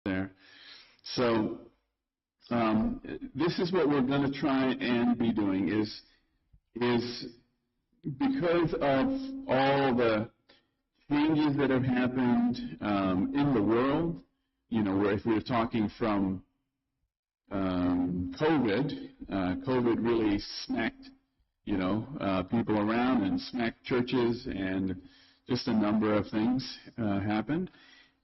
there. So this is what we're going to try and be doing is because of all the changes that have happened in the world, where if we're talking from COVID really smacked, people around and smacked churches, and just a number of things happened.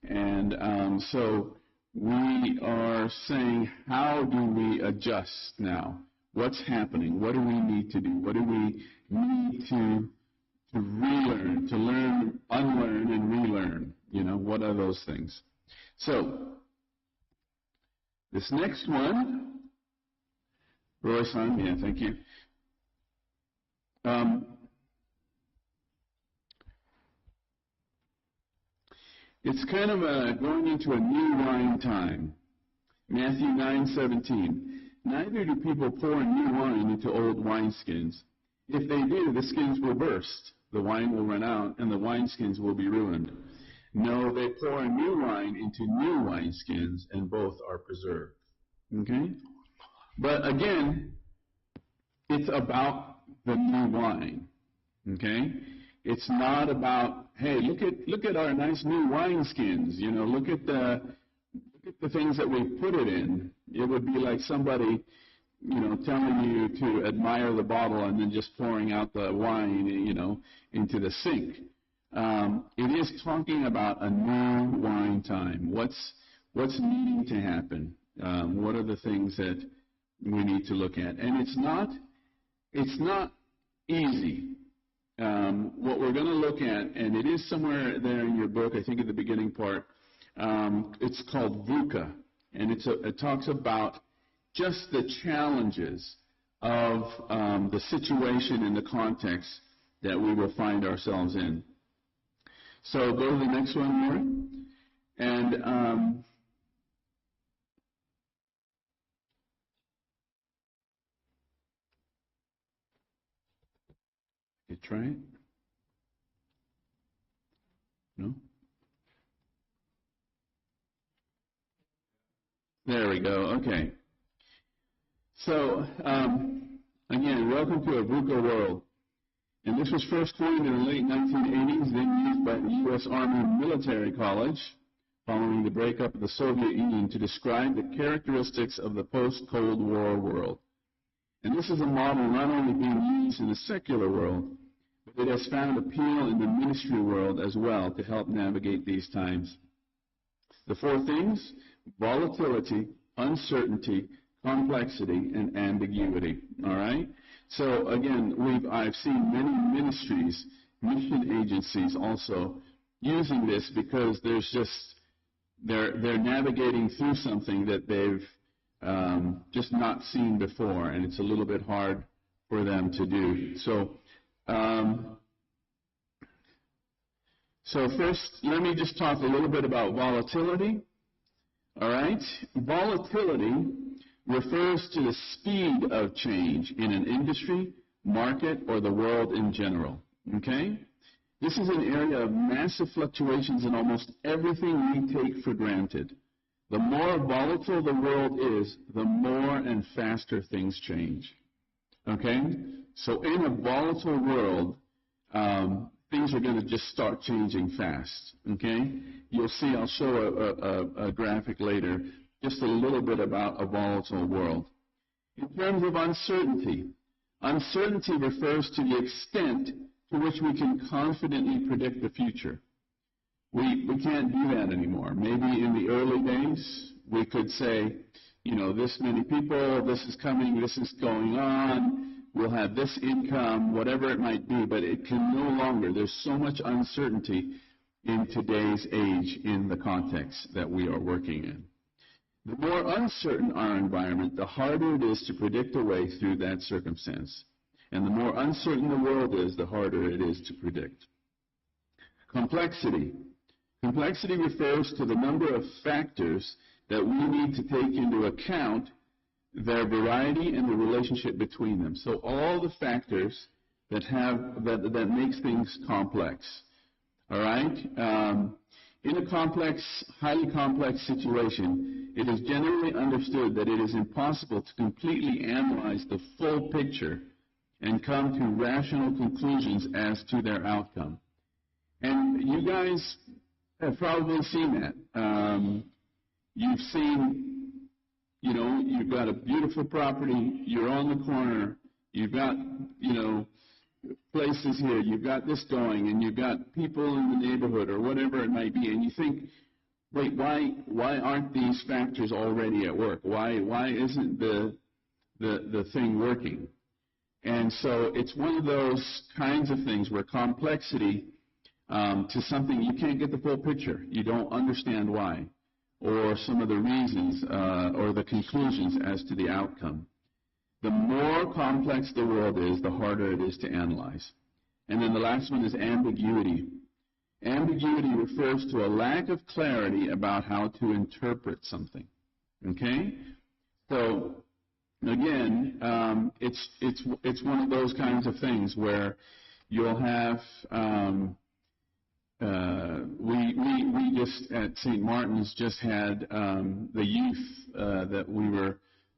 And so we are saying, how do we adjust now? What's happening? What do we need to do? What do we need to relearn, to learn, unlearn, and relearn? What are those things? So this next one, Roy-san, yeah, thank you. It's kind of going into a new wine time. Matthew 9:17. Neither do people pour new wine into old wineskins. If they do, the skins will burst, the wine will run out, and the wineskins will be ruined. No, they pour new wine into new wineskins, and both are preserved. Okay? But again, it's about the new wine. Okay? It's not about, hey, look at our nice new wineskins. Look at the things that we put it in. It would be like somebody, telling you to admire the bottle and then just pouring out the wine, into the sink. It is talking about a new wine time. What's needing to happen? What are the things that we need to look at? And it's not easy. What we're going to look at, and it is somewhere there in your book, I think at the beginning part, it's called VUCA, and it talks about just the challenges of the situation and the context that we will find ourselves in. So go to the next one, Mary. And you try it? No? There we go. Okay. So, again, welcome to a VUCA world. And this was first coined in the late 1980s, then used by the U.S. Army Military College following the breakup of the Soviet Union to describe the characteristics of the post-Cold War world. And this is a model not only being used in the secular world, but it has found appeal in the ministry world as well to help navigate these times. The four things: volatility, uncertainty, complexity, and ambiguity. All right? So again, I've seen many ministries, mission agencies also using this because there's just they're navigating through something that they've just not seen before, and it's a little bit hard for them to do. So first, let me just talk a little bit about volatility. All right? Volatility refers to the speed of change in an industry, market, or the world in general. Okay? This is an area of massive fluctuations in almost everything we take for granted. The more volatile the world is, the more and faster things change. Okay? So in a volatile world, things are going to just start changing fast. Okay? You'll see, I'll show a graphic later, just a little bit about a volatile world. In terms of uncertainty, uncertainty refers to the extent to which we can confidently predict the future. We can't do that anymore. Maybe in the early days, we could say, this many people, this is coming, this is going on, we'll have this income, whatever it might be, but it can no longer. There's so much uncertainty in today's age in the context that we are working in. The more uncertain our environment, the harder it is to predict a way through that circumstance. And the more uncertain the world is, the harder it is to predict. Complexity. Complexity refers to the number of factors that we need to take into account, their variety and the relationship between them. So all the factors that makes things complex. All right? In a complex, highly complex situation, it is generally understood that it is impossible to completely analyze the full picture and come to rational conclusions as to their outcome. And you guys have probably seen that. You've seen, you've got a beautiful property, you're on the corner, you've got, places here, you've got this going, and you've got people in the neighborhood or whatever it might be, and you think, wait, why aren't these factors already at work? Why isn't the thing working? And so it's one of those kinds of things where complexity to something, you can't get the full picture. You don't understand why, or some of the reasons or the conclusions as to the outcome. The more complex the world is, the harder it is to analyze. And then the last one is ambiguity. Ambiguity refers to a lack of clarity about how to interpret something. Okay? So, again, it's one of those kinds of things where you'll have, we just at St. Martin's just had the youth that we were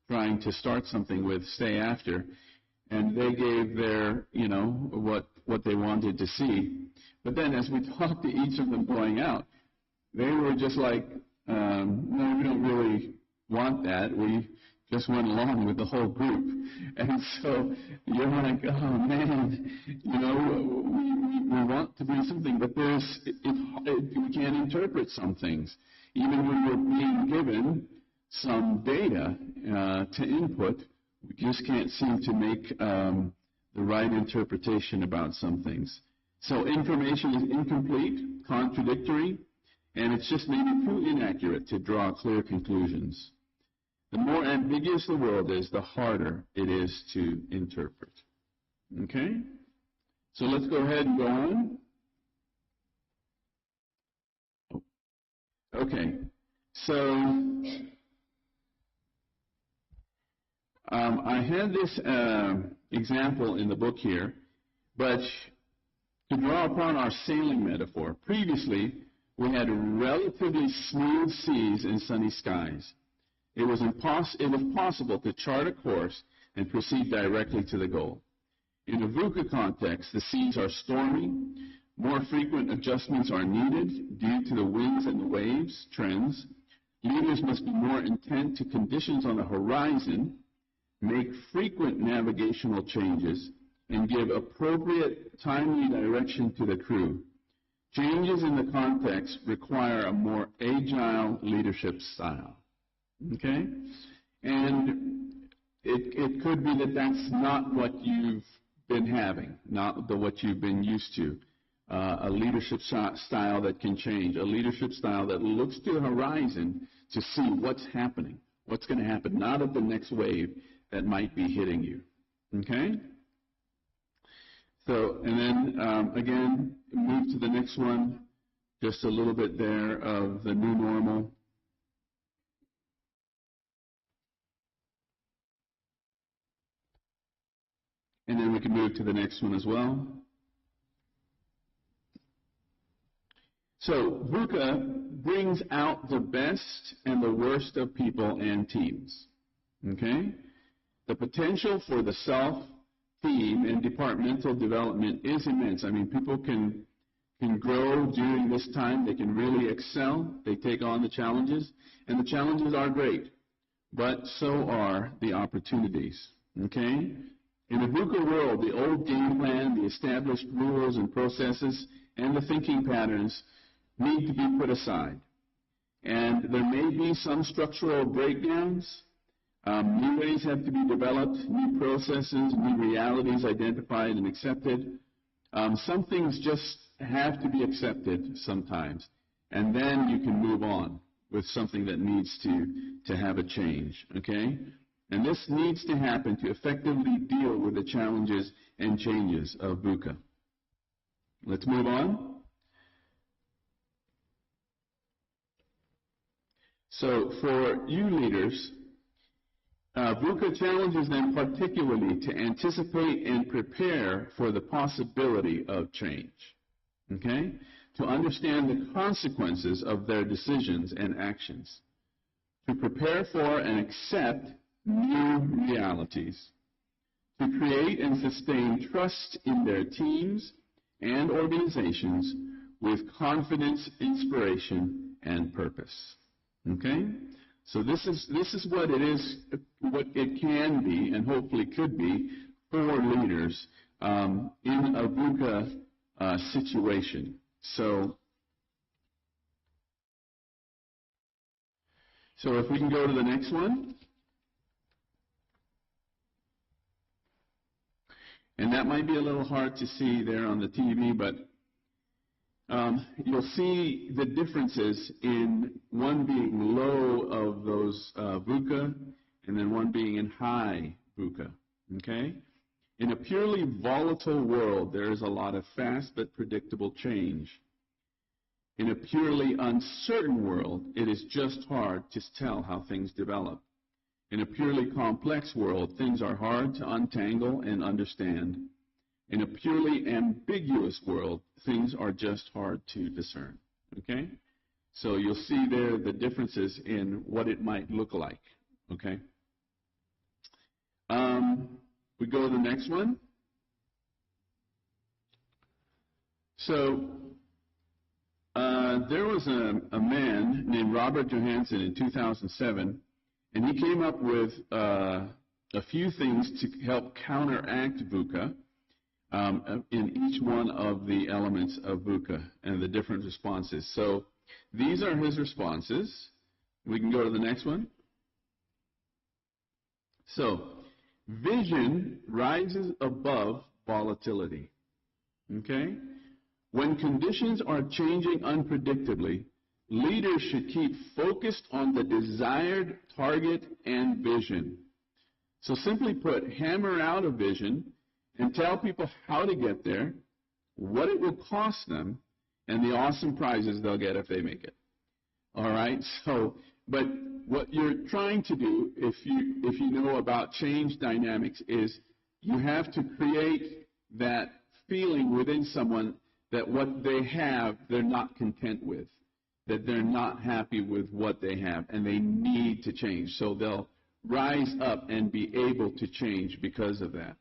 trying to start something with stay after, and they gave their, what they wanted to see. But then as we talked to each of them going out, they were just like, no, we don't really want that. We just went along with the whole group. And so you're like, oh man, we want to do something, but we can't interpret some things. Even when we're being given some data to input, we just can't seem to make the right interpretation about some things. So information is incomplete, contradictory, and it's just maybe too inaccurate to draw clear conclusions. The more ambiguous the world is, the harder it is to interpret. Okay? So let's go ahead and go on. Okay. So I had this example in the book here, but to draw upon our sailing metaphor, previously we had relatively smooth seas and sunny skies. It was possible to chart a course and proceed directly to the goal. In a VUCA context, the seas are stormy. More frequent adjustments are needed due to the winds and the waves trends. Leaders must be more intent to conditions on the horizon, make frequent navigational changes, and give appropriate, timely direction to the crew. Changes in the context require a more agile leadership style. Okay? And it could be that that's not what you've been having, not what you've been used to. A leadership style that can change, a leadership style that looks to the horizon to see what's happening, what's going to happen, not at the next wave that might be hitting you. Okay? So, and then again, move to the next one, just a little bit there of the new normal. And then we can move to the next one as well. So VUCA brings out the best and the worst of people and teams. Okay? The potential for the self, team, and departmental development is immense. I mean, people can grow during this time. They can really excel. They take on the challenges, and the challenges are great, but so are the opportunities. Okay? In the VUCA world, the old game plan, the established rules and processes, and the thinking patterns need to be put aside. And there may be some structural breakdowns. New ways have to be developed, new processes, new realities identified and accepted. Some things just have to be accepted sometimes, and then you can move on with something that needs to have a change, okay? And this needs to happen to effectively deal with the challenges and changes of VUCA. Let's move on. So for you leaders, VUCA challenges them particularly to anticipate and prepare for the possibility of change. Okay? to understand the consequences of their decisions and actions, to prepare for and accept new realities, to create and sustain trust in their teams and organizations with confidence, inspiration, and purpose. Okay? So this is what it is, what it can be, and hopefully could be, for leaders in a VUCA situation. So if we can go to the next one. And that might be a little hard to see there on the TV, but you'll see the differences in one being low of those VUCA and then one being in high VUCA, okay? In a purely volatile world, there is a lot of fast but predictable change. In a purely uncertain world, it is just hard to tell how things develop. In a purely complex world, things are hard to untangle and understand. In a purely ambiguous world, things are just hard to discern. Okay? So you'll see there the differences in what it might look like. Okay? We go to the next one. So there was a man named Robert Johansen in 2007, and he came up with a few things to help counteract VUCA in each one of the elements of VUCA and the different responses. So these are his responses. We can go to the next one. So vision rises above volatility. Okay? When conditions are changing unpredictably, leaders should keep focused on the desired target and vision. So simply put, hammer out a vision and tell people how to get there, what it will cost them, and the awesome prizes they'll get if they make it. All right? So, but what you're trying to do, if you know about change dynamics, is you have to create that feeling within someone that what they have, they're not content with, that they're not happy with what they have, and they need to change. So they'll rise up and be able to change because of that.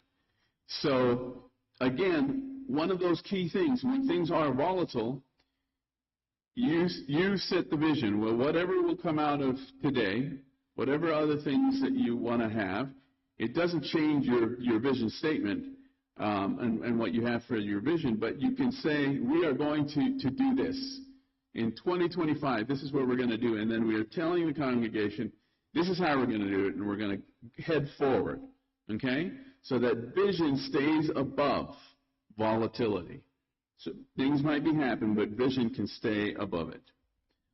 So, again, one of those key things, when things are volatile, you set the vision. Well, whatever will come out of today, whatever other things that you want to have, it doesn't change your vision statement and what you have for your vision, but you can say, we are going to do this. In 2025, this is what we're going to do, and then we are telling the congregation, this is how we're going to do it, and we're going to head forward, okay? So that vision stays above volatility. So things might be happening, but vision can stay above it.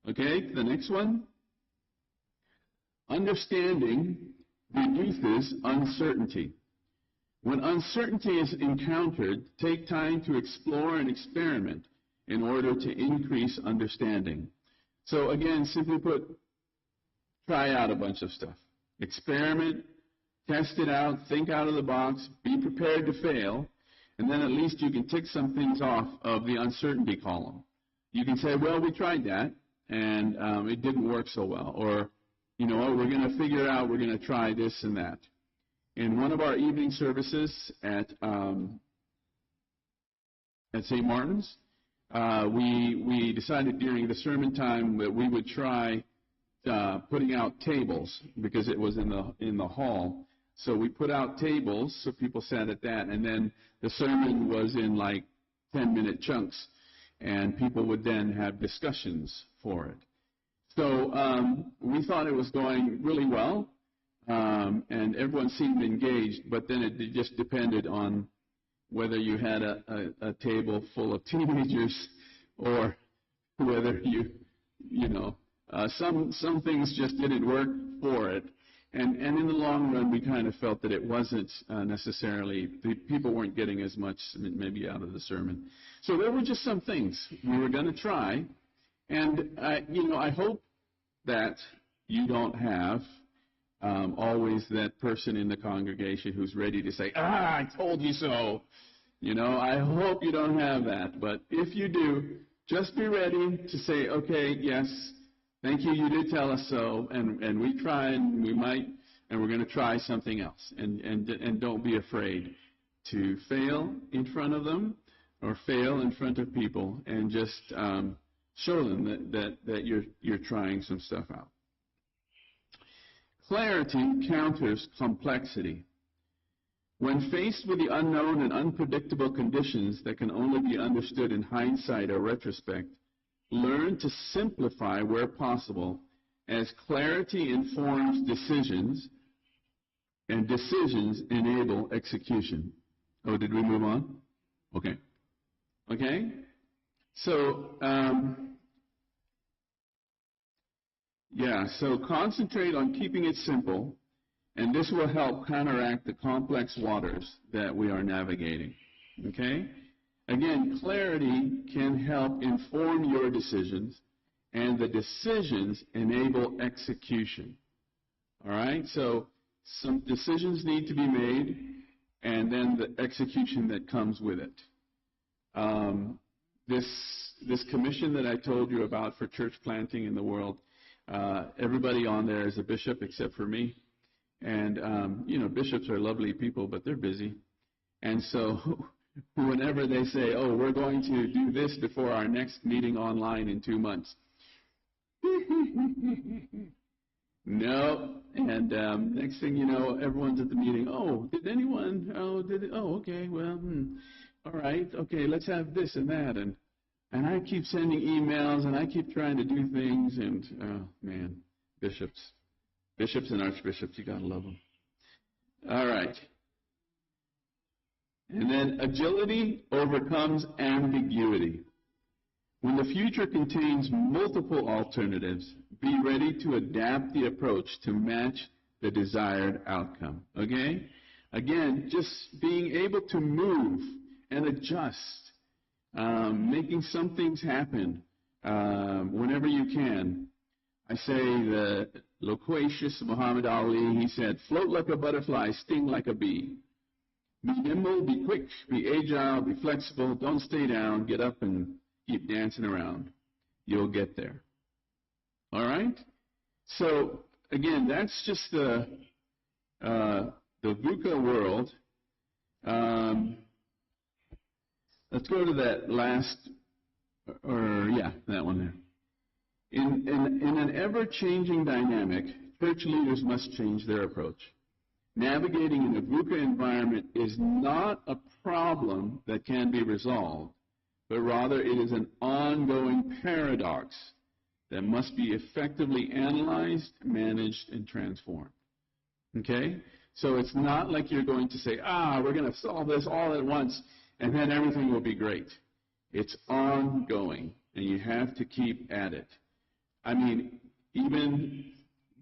Okay, the next one. Understanding reduces uncertainty. When uncertainty is encountered, take time to explore and experiment in order to increase understanding. So again, simply put, try out a bunch of stuff. Experiment, test it out, think out of the box, be prepared to fail, and then at least you can tick some things off of the uncertainty column. You can say, well, we tried that, and it didn't work so well. Or, you know what, we're going to figure out, we're going to try this and that. In one of our evening services at St. Martin's, we decided during the sermon time that we would try putting out tables because it was in the hall. So we put out tables so people sat at that, and then the sermon was in like 10-minute chunks, and people would then have discussions for it. So we thought it was going really well, and everyone seemed engaged, but then it just depended on whether you had a table full of teenagers or whether you know, some things just didn't work for it. And in the long run, we kind of felt that it wasn't necessarily, the people weren't getting as much maybe out of the sermon. So there were just some things we were going to try. And, you know, I hope that you don't have always that person in the congregation who's ready to say, I told you so. You know, I hope you don't have that. But if you do, Just be ready to say, okay, yes, thank you, you did tell us so, and we tried, and we might, and we're going to try something else. And don't be afraid to fail in front of them or fail in front of people, and just show them that you're trying some stuff out. Clarity counters complexity. When faced with the unknown and unpredictable conditions that can only be understood in hindsight or retrospect, learn to simplify where possible, as clarity informs decisions, and decisions enable execution. Oh, did we move on? Okay. Okay? So, so concentrate on keeping it simple, and this will help counteract the complex waters that we are navigating. Okay? Again, clarity can help inform your decisions, and the decisions enable execution. All right? So some decisions need to be made, and then the execution that comes with it. This commission that I told you about for church planting in the world, everybody on there is a bishop except for me. And, bishops are lovely people, but they're busy. And so whenever they say, oh, we're going to do this before our next meeting online in 2 months. No. And next thing you know, everyone's at the meeting. Oh, did anyone? Oh, okay. Well, all right. Okay, let's have this and that. And I keep sending emails, and I keep trying to do things. And, oh, man, bishops and archbishops, you got to love them. All right. And then agility overcomes ambiguity. When the future contains multiple alternatives, be ready to adapt the approach to match the desired outcome. Okay? Again, just being able to move and adjust, making some things happen whenever you can. I say the loquacious Muhammad Ali, he said, float like a butterfly, sting like a bee. Be nimble, be quick, be agile, be flexible, don't stay down, get up and keep dancing around. You'll get there. All right? So, again, that's just the VUCA world. Let's go to that last, that one there. In an ever-changing dynamic, church leaders must change their approach. Navigating in a VUCA environment is not a problem that can be resolved, but rather it is an ongoing paradox that must be effectively analyzed, managed, and transformed. Okay? So it's not like you're going to say, we're going to solve this all at once, and then everything will be great. It's ongoing, and you have to keep at it. I mean, even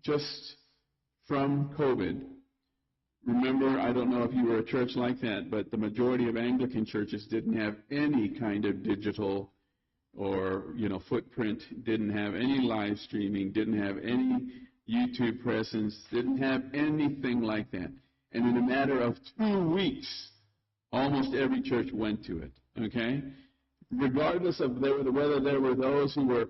just from COVID, remember, I don't know if you were a church like that, but the majority of Anglican churches didn't have any kind of digital or, footprint, didn't have any live streaming, didn't have any YouTube presence, didn't have anything like that. And in a matter of 2 weeks, almost every church went to it, okay? Regardless of whether there were those who were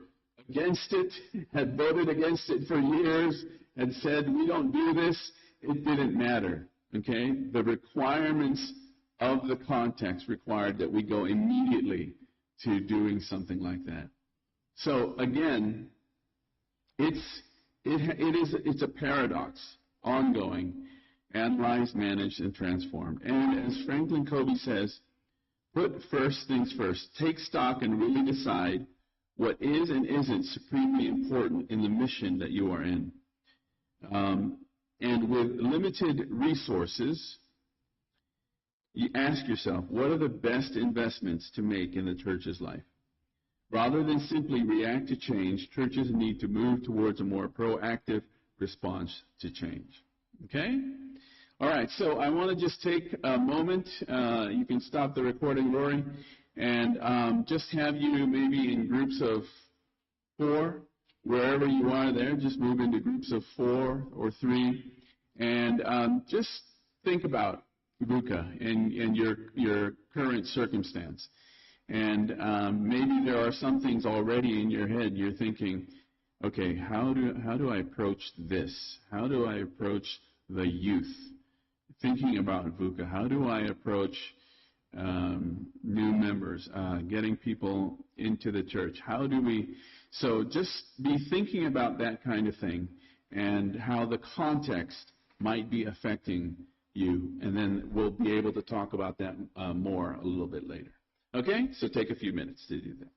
against it, had voted against it for years, had said, we don't do this, it didn't matter, okay? The requirements of the context required that we go immediately to doing something like that. So again, it's a paradox, ongoing, analyzed, managed, and transformed. And as Franklin Covey says, put first things first. Take stock and really decide what is and isn't supremely important in the mission that you are in. And with limited resources, you ask yourself, what are the best investments to make in the church's life? Rather than simply react to change, churches need to move towards a more proactive response to change. Okay? All right, so I want to just take a moment. You can stop the recording, Rory, and just have you maybe in groups of 4. Wherever you are there, just move into groups of 4 or 3, and just think about VUCA and your current circumstance. And maybe there are some things already in your head. You're thinking, okay, how do I approach this? How do I approach the youth? Thinking about VUCA, how do I approach new members, getting people into the church? How do we? So just be thinking about that kind of thing and how the context might be affecting you, and then we'll be able to talk about that more a little bit later. Okay? So take a few minutes to do that.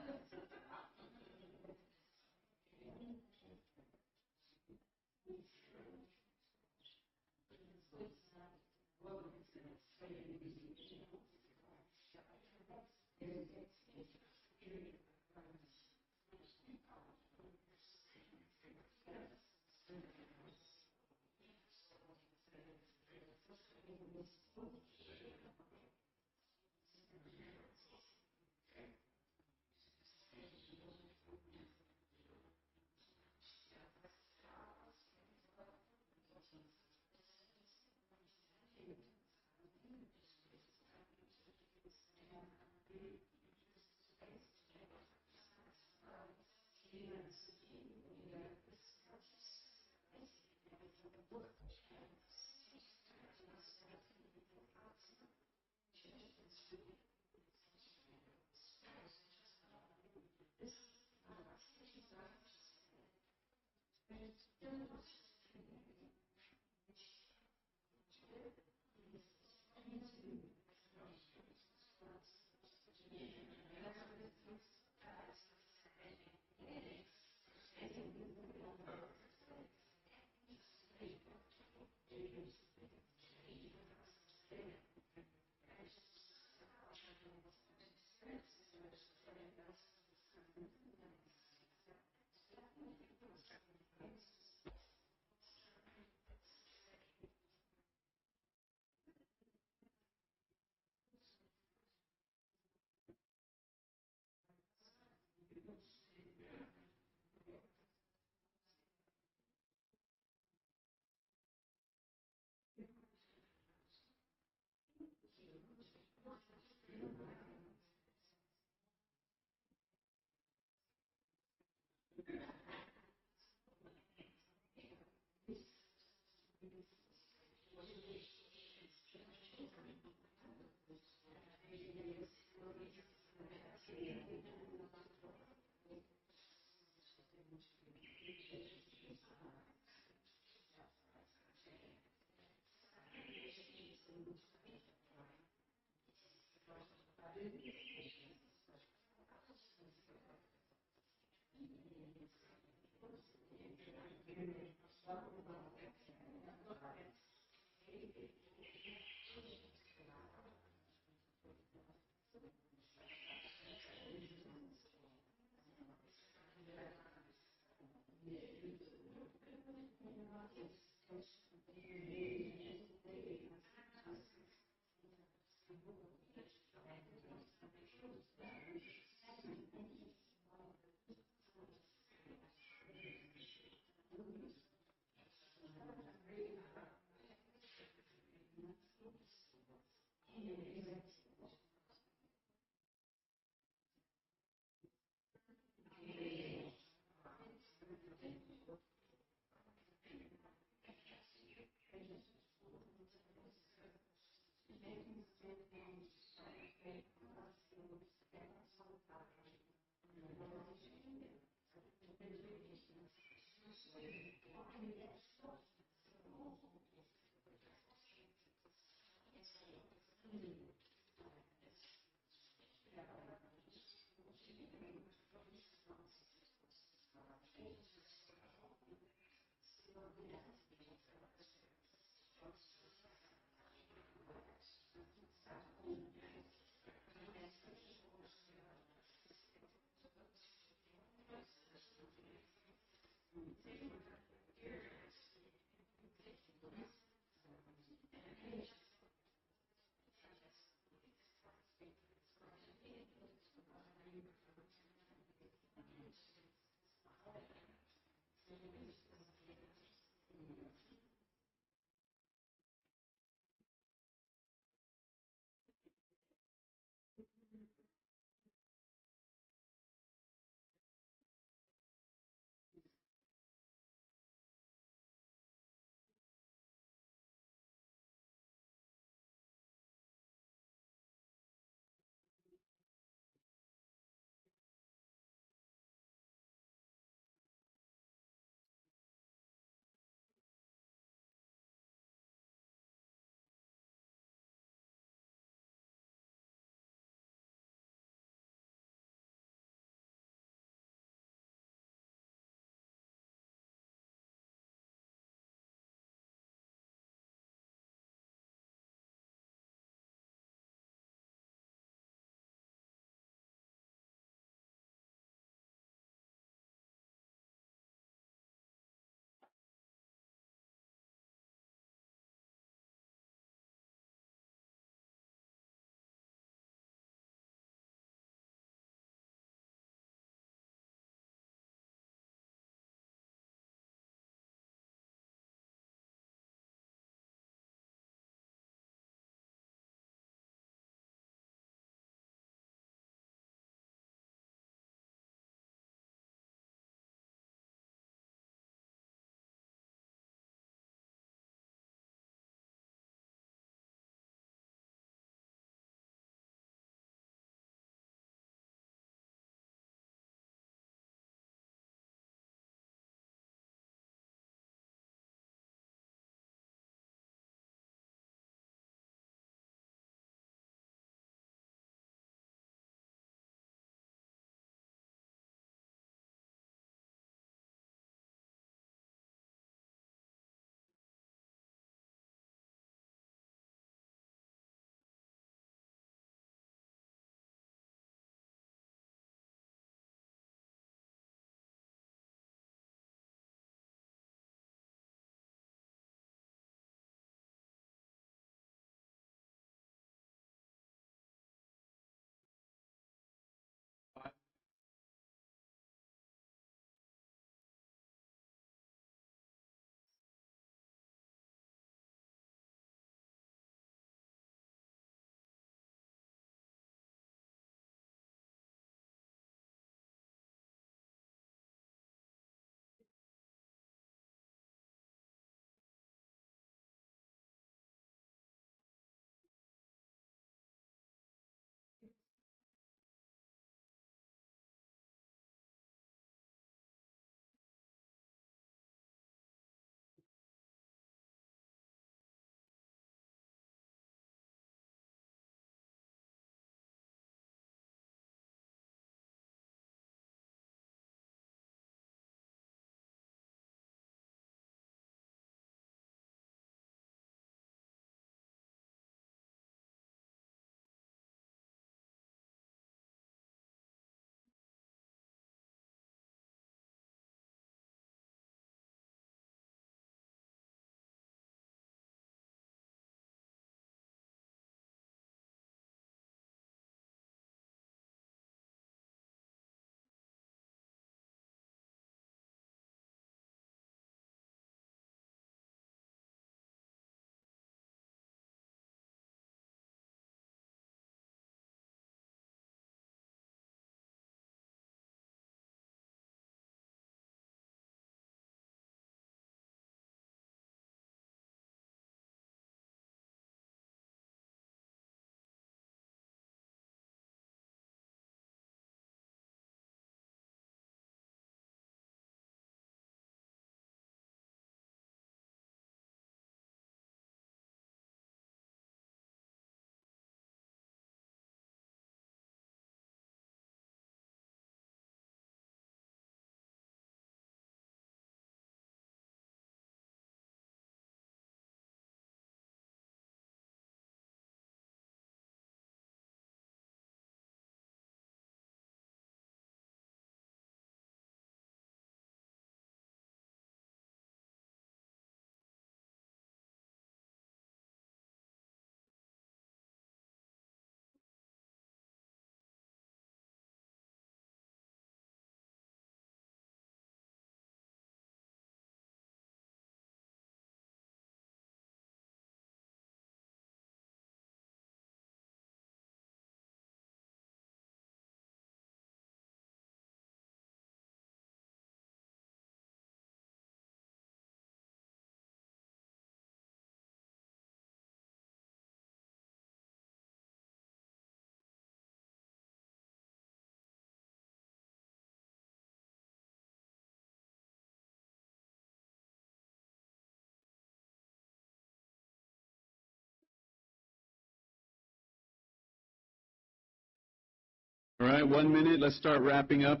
All right, 1 minute. Let's start wrapping up.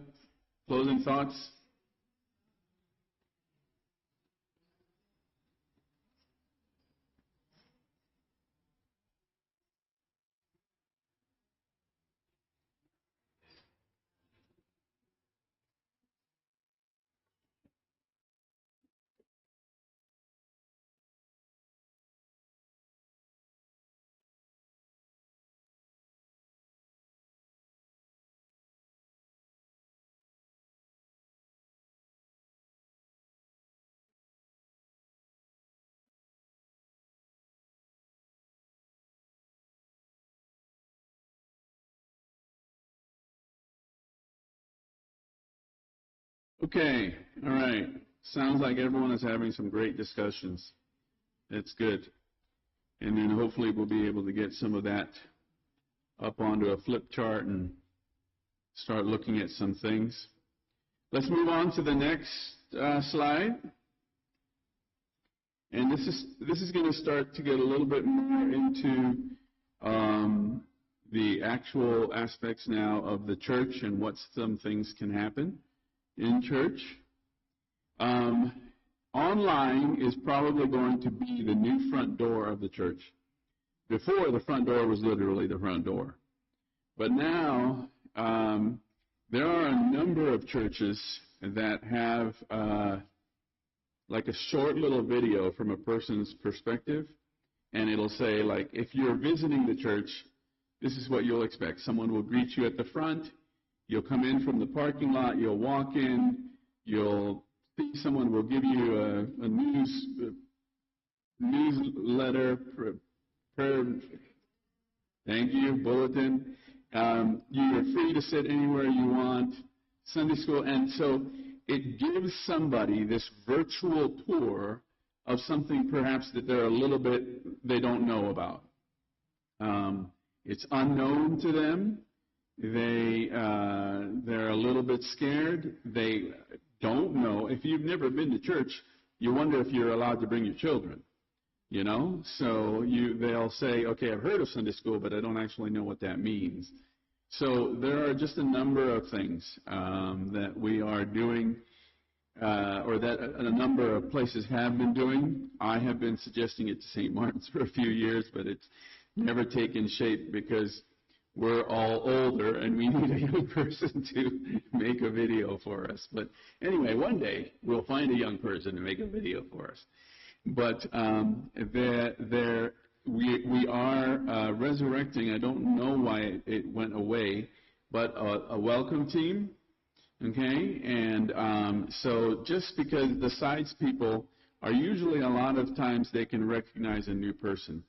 Closing thoughts. Okay, all right. Sounds like everyone is having some great discussions. That's good. And then hopefully we'll be able to get some of that up onto a flip chart and start looking at some things. Let's move on to the next slide. And this is going to start to get a little bit more into the actual aspects now of the church and what some things can happen in church. Online is probably going to be the new front door of the church. Before, the front door was literally the front door. But now, there are a number of churches that have like a short little video from a person's perspective, and it'll say, like, if you're visiting the church, this is what you'll expect. Someone will greet you at the front. You'll come in from the parking lot. You'll walk in. You'll see someone will give you a newsletter thank you, bulletin. You're free to sit anywhere you want. Sunday school, and so it gives somebody this virtual tour of something perhaps that they don't know about. It's unknown to them. They're a little bit scared. They don't know. If you've never been to church, you wonder if you're allowed to bring your children. You know, so they'll say, okay, I've heard of Sunday school, but I don't actually know what that means. So there are just a number of things that we are doing, or that a number of places have been doing. I have been suggesting it to St. Martin's for a few years, but it's never taken shape because we're all older and we need a young person to make a video for us. But anyway, one day we'll find a young person to make a video for us. But we are resurrecting. I don't know why it went away, but a welcome team. Okay, and so just because the sides people are usually a lot of times they can recognize a new person.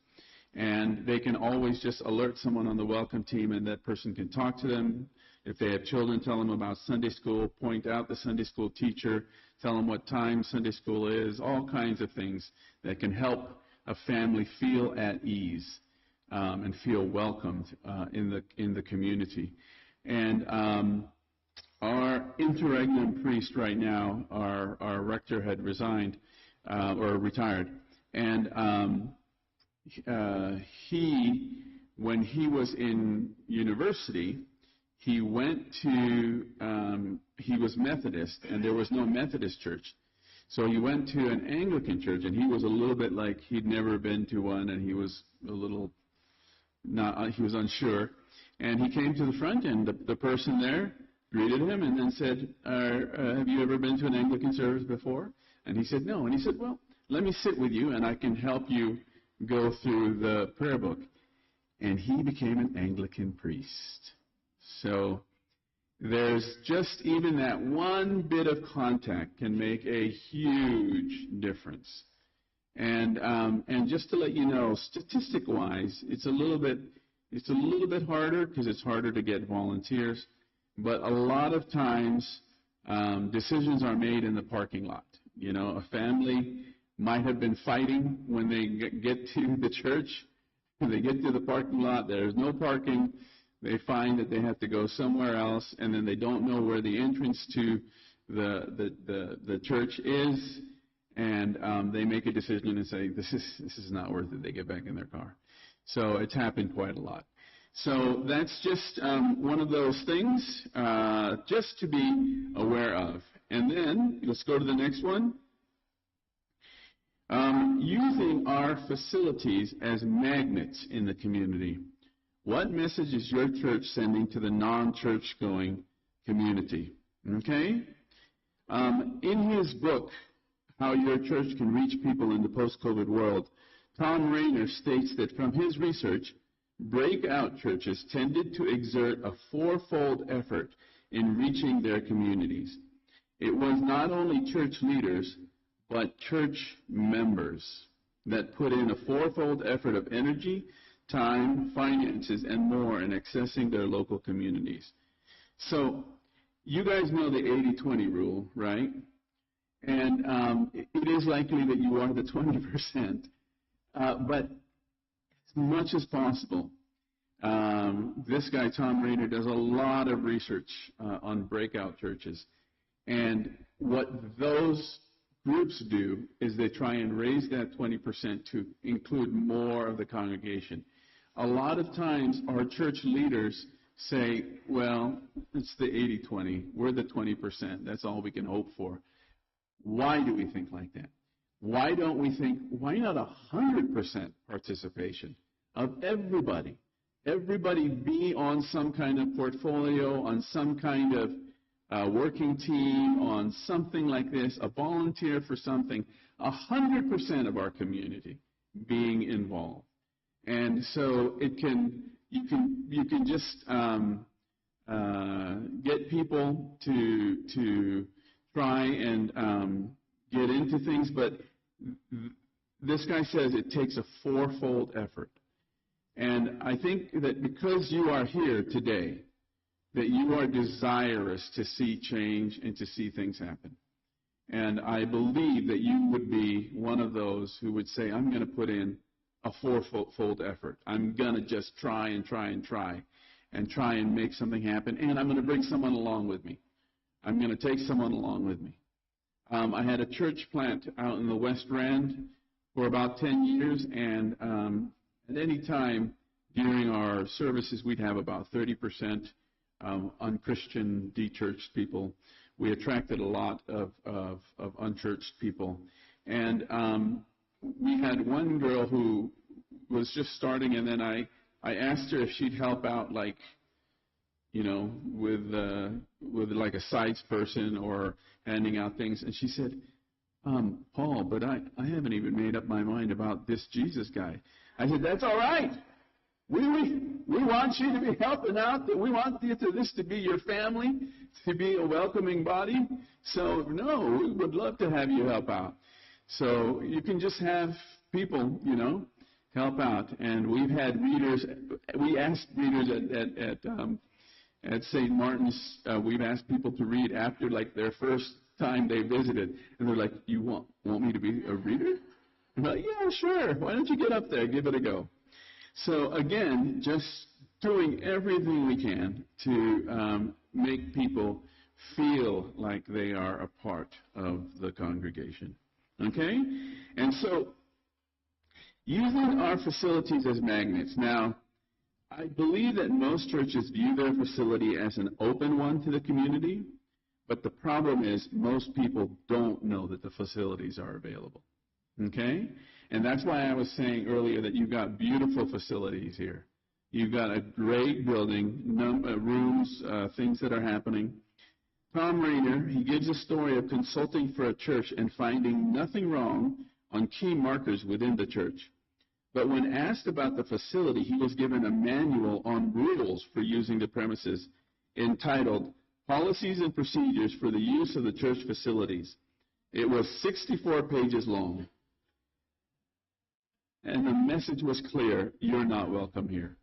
And they can always just alert someone on the welcome team, and that person can talk to them. If they have children, tell them about Sunday school, point out the Sunday school teacher, tell them what time Sunday school is, all kinds of things that can help a family feel at ease and feel welcomed in the community. And our interregnum priest right now, our rector had resigned or retired, and when he was in university, he went to, he was Methodist, and there was no Methodist church. So he went to an Anglican church, and he was a little bit like he'd never been to one, and he was a little, he was unsure. And he came to the front, and the person there greeted him and then said, have you ever been to an Anglican service before? And he said, no. And he said, well, let me sit with you, and I can help you go through the prayer book. And he became an Anglican priest. So there's just even that one bit of contact can make a huge difference. And just to let you know, statistic-wise, it's a little bit harder because it's harder to get volunteers. But a lot of times, decisions are made in the parking lot. You know, a family might have been fighting when they get to the church. When they get to the parking lot, there's no parking. They find that they have to go somewhere else, and then they don't know where the entrance to the church is, and they make a decision and say, this is not worth it. They get back in their car. So it's happened quite a lot. So that's just one of those things just to be aware of. And then, let's go to the next one. Using our facilities as magnets in the community. What message is your church sending to the non-church going community? Okay? In his book, How Your Church Can Reach People in the Post-COVID World, Tom Rainer states that from his research, breakout churches tended to exert a fourfold effort in reaching their communities. It was not only church leaders, but church members that put in a fourfold effort of energy, time, finances, and more in accessing their local communities. So, you guys know the 80-20 rule, right? And it is likely that you are the 20%. But as much as possible, this guy, Tom Rainer, does a lot of research on breakout churches. And what those groups do is they try and raise that 20% to include more of the congregation. A lot of times our church leaders say, well, it's the 80-20. We're the 20%. That's all we can hope for. Why do we think like that? Why don't we think, why not 100% participation of everybody? Everybody be on some kind of portfolio, on some kind of working team, on something like this, a volunteer for something, 100% of our community being involved. And so you can just get people to try and get into things, but this guy says it takes a fourfold effort. And I think that because you are here today, that you are desirous to see change and to see things happen. And I believe that you would be one of those who would say, I'm going to put in a fourfold effort. I'm going to just try and make something happen, and I'm going to bring someone along with me. I'm going to take someone along with me. I had a church plant out in the West Rand for about 10 years, and at any time during our services, we'd have about 30% unchristian, de-churched people. We attracted a lot of unchurched people. And we had one girl who was just starting, and then I asked her if she'd help out, like, you know, with like a sites person or handing out things. And she said, Paul, but I haven't even made up my mind about this Jesus guy. I said, that's all right. We want you to be helping out. We want this to be your family, to be a welcoming body. So, no, we would love to have you help out. So you can just have people, you know, help out. And we've had readers. We asked readers at St. Martin's. We've asked people to read after, like, their first time they visited, and they're like, "You want me to be a reader?" I'm like, "Yeah, sure. Why don't you get up there, give it a go?" So again, just doing everything we can to make people feel like they are a part of the congregation. Okay? And so, using our facilities as magnets. Now, I believe that most churches view their facility as an open one to the community, but the problem is most people don't know that the facilities are available. Okay? And that's why I was saying earlier that you've got beautiful facilities here. You've got a great building, rooms, things that are happening. Tom Rainer, he gives a story of consulting for a church and finding nothing wrong on key markers within the church. But when asked about the facility, he was given a manual on rules for using the premises entitled Policies and Procedures for the Use of the Church Facilities. It was 64 pages long. And the message was clear: you're not welcome here.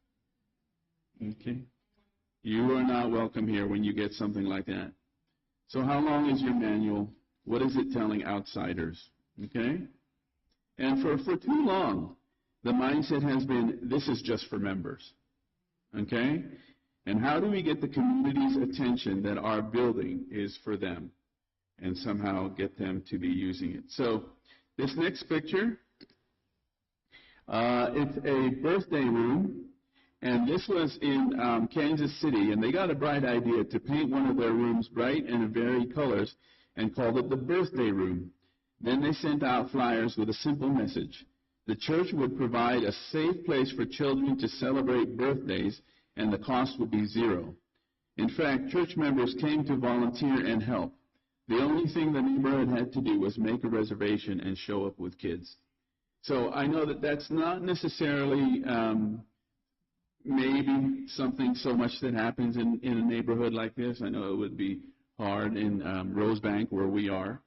Okay? You are not welcome here when you get something like that. So how long is your manual? What is it telling outsiders? Okay? And for too long, the mindset has been, this is just for members. Okay? And how do we get the community's attention that our building is for them and somehow get them to be using it? So this next picture, it's a birthday room, And this was in Kansas City, and they got a bright idea to paint one of their rooms bright and varied colors and called it the birthday room. Then they sent out flyers with a simple message. The church would provide a safe place for children to celebrate birthdays, and the cost would be zero. In fact, church members came to volunteer and help. The only thing the neighborhood had to do was make a reservation and show up with kids. So I know that that's not necessarily maybe something so much that happens in a neighborhood like this. I know it would be hard in Rosebank, where we are,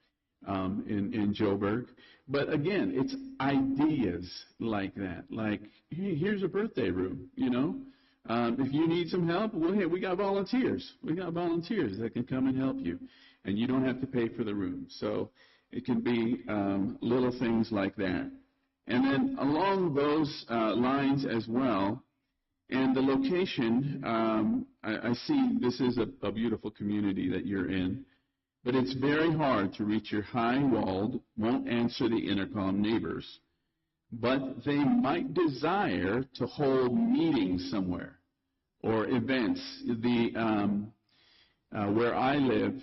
in Joburg. But again, it's ideas like that. Like, hey, here's a birthday room, you know. If you need some help, well, hey, we got volunteers. We got volunteers that can come and help you. And you don't have to pay for the room. So it can be little things like that. And then along those lines as well, and the location, I see this is a beautiful community that you're in, but it's very hard to reach your high-walled, won't answer the intercom neighbors. But they might desire to hold meetings somewhere or events. Where I live,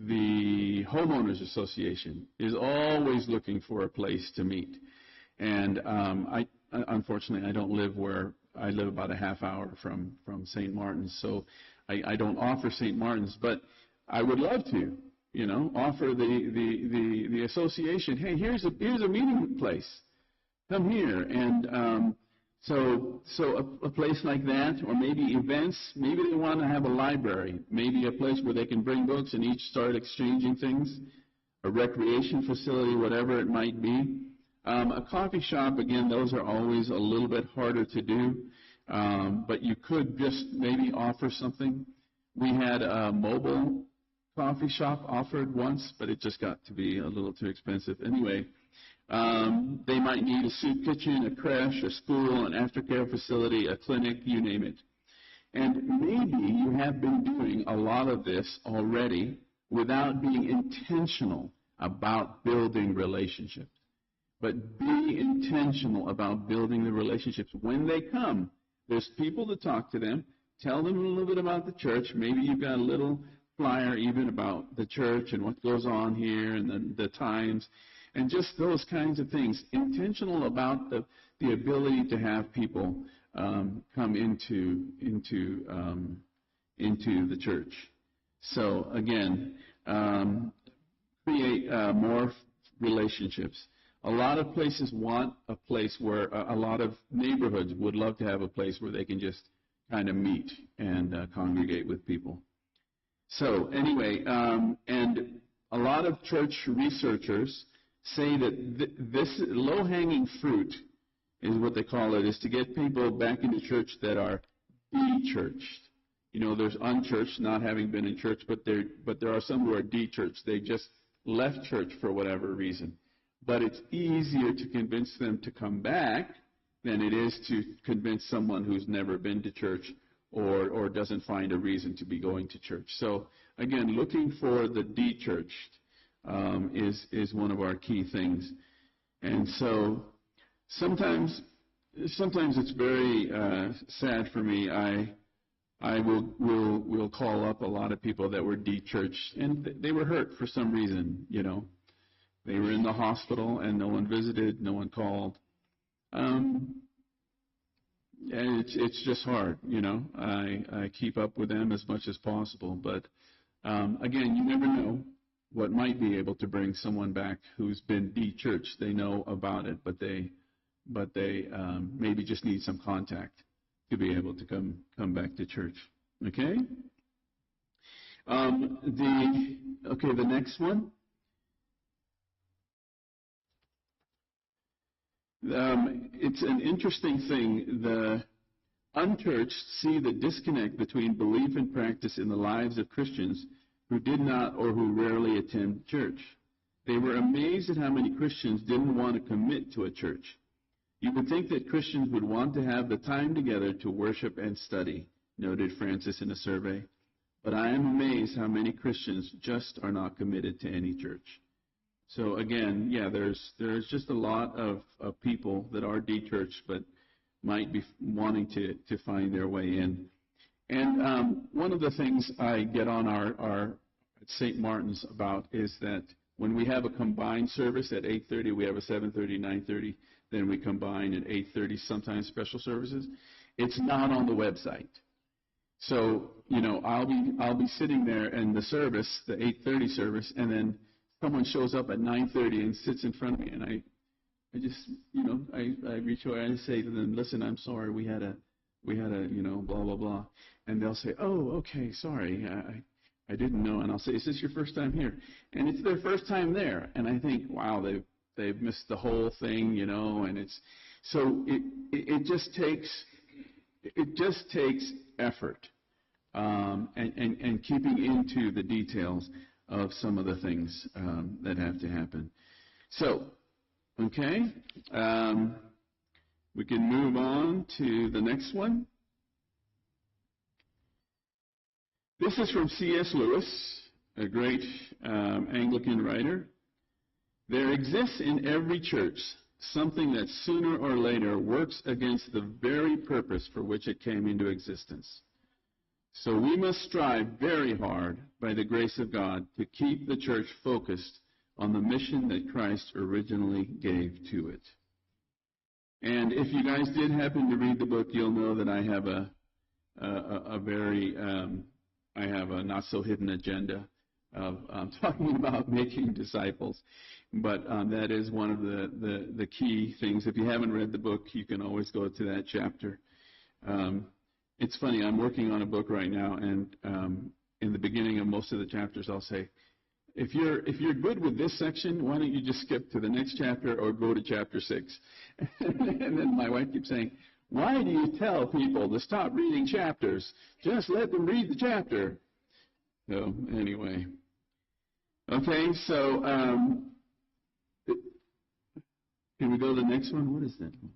the Homeowners Association is always looking for a place to meet. And unfortunately, I don't live where I live about a half hour from St. Martin's, so I don't offer St. Martin's, but I would love to, you know, offer the association, hey, here's a meeting place. Come here. And so a place like that, or maybe events, maybe they want to have a library, maybe a place where they can bring books and each start exchanging things, a recreation facility, whatever it might be. A coffee shop, again, those are always a little bit harder to do, but you could just maybe offer something. We had a mobile coffee shop offered once, but it just got to be a little too expensive. Anyway, they might need a soup kitchen, a creche, a school, an aftercare facility, a clinic, you name it. And maybe you have been doing a lot of this already without being intentional about building relationships. But be intentional about building the relationships. When they come, there's people to talk to them. Tell them a little bit about the church. Maybe you've got a little flyer even about the church and what goes on here and the times and just those kinds of things. Intentional about the ability to have people come into the church. So again, create more relationships. A lot of places want a place where a lot of neighborhoods would love to have a place where they can just kind of meet and congregate with people. So anyway, and a lot of church researchers say that this low-hanging fruit is what they call it, is to get people back into church that are de-churched. You know, there's unchurched, not having been in church, but there are some who are de-churched. They just left church for whatever reason. But it's easier to convince them to come back than it is to convince someone who's never been to church or doesn't find a reason to be going to church. So, again, looking for the de-churched is one of our key things. And so sometimes it's very sad for me. I will call up a lot of people that were de-churched, and they were hurt for some reason, you know. They were in the hospital, and no one visited, no one called. And it's just hard, you know. I keep up with them as much as possible. But, again, you never know what might be able to bring someone back who's been de-churched. They know about it, but they maybe just need some contact to be able to come back to church. Okay? The next one. It's an interesting thing. The unchurched see the disconnect between belief and practice in the lives of Christians who did not or who rarely attend church. They were amazed at how many Christians didn't want to commit to a church. You would think that Christians would want to have the time together to worship and study, noted Francis in a survey. But I am amazed how many Christians just are not committed to any church. So again, yeah, there's just a lot of people that are de-churched, but might be wanting to find their way in. And one of the things I get on our St. Martin's about is that when we have a combined service at 8:30, we have a 7:30, 9:30, then we combine at 8:30, sometimes special services. It's not on the website. So, I'll be sitting there in the service, the 8:30 service, and then someone shows up at 9:30 and sits in front of me, and I just, I reach over and say to them, listen, I'm sorry, we had a, blah, blah, blah. And they'll say, oh, okay, sorry, I didn't know. And I'll say, is this your first time here? And it's their first time there. And I think, wow, they've missed the whole thing, and it's, so it just takes effort, and keeping into the details of some of the things that have to happen. So, okay, we can move on to the next one. This is from C.S. Lewis, a great Anglican writer. There exists in every church something that sooner or later works against the very purpose for which it came into existence. So we must strive very hard, by the grace of God, to keep the church focused on the mission that Christ originally gave to it. And if you guys did happen to read the book, you'll know that I have I have a not so hidden agenda of talking about making disciples. But that is one of the key things. If you haven't read the book, you can always go to that chapter. It's funny, I'm working on a book right now, and in the beginning of most of the chapters, I'll say, if you're good with this section, why don't you just skip to the next chapter or go to chapter 6? And then my wife keeps saying, why do you tell people to stop reading chapters? Just let them read the chapter. So anyway. Okay, so can we go to the next one? What is that one?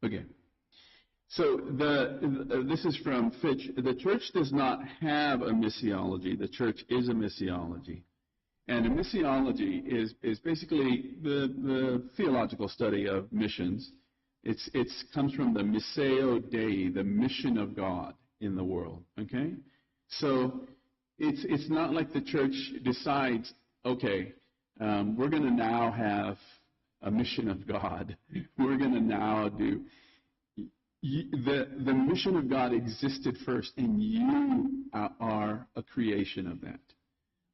Okay. So this is from Fitch. The church does not have a missiology. The church is a missiology. And a missiology is basically the theological study of missions. It comes from the missio Dei, the mission of God in the world. Okay? So it's not like the church decides, okay, we're going to now have a mission of God. We're going to now do... The mission of God existed first, and you are a creation of that.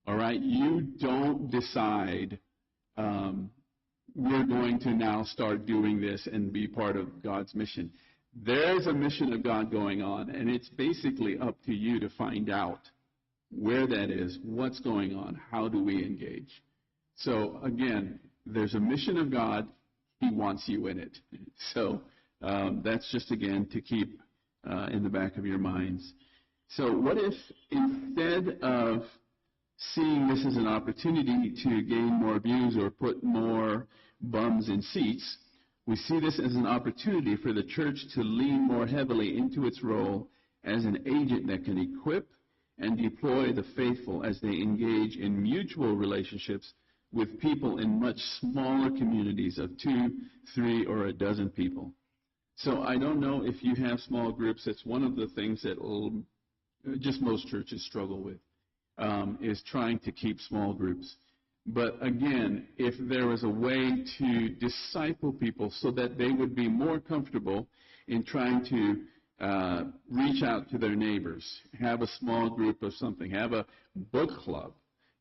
All right? You don't decide, we're going to now start doing this and be part of God's mission. There's a mission of God going on, and it's basically up to you to find out where that is, what's going on, how do we engage. So, again, there's a mission of God. He wants you in it. So that's just, again, to keep in the back of your minds. So what if instead of seeing this as an opportunity to gain more views or put more bums in seats, we see this as an opportunity for the church to lean more heavily into its role as an agent that can equip and deploy the faithful as they engage in mutual relationships with people in much smaller communities of 2, 3, or a dozen people. So I don't know if you have small groups. It's one of the things that just most churches struggle with, is trying to keep small groups. But again, if there was a way to disciple people so that they would be more comfortable in trying to reach out to their neighbors, have a small group of something, have a book club,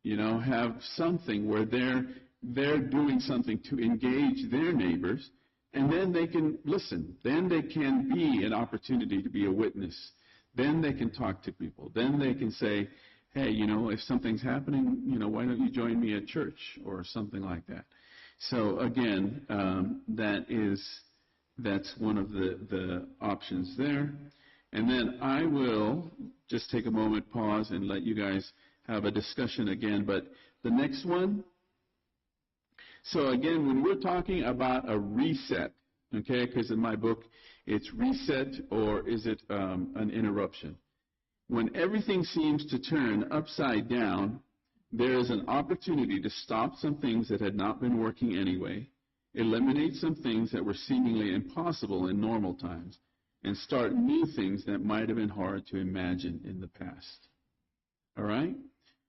have something where they're doing something to engage their neighbors, and then they can listen. Then they can be an opportunity to be a witness. Then they can talk to people. Then they can say, hey, if something's happening, why don't you join me at church or something like that. So again, that's one of the options there. And then I will just take a moment, pause, and let you guys have a discussion again. But the next one, so again, when we're talking about a reset, okay, because in my book it's reset, or is it an interruption? When everything seems to turn upside down, there is an opportunity to stop some things that had not been working anyway eliminate some things that were seemingly impossible in normal times, and start new things that might have been hard to imagine in the past. All right?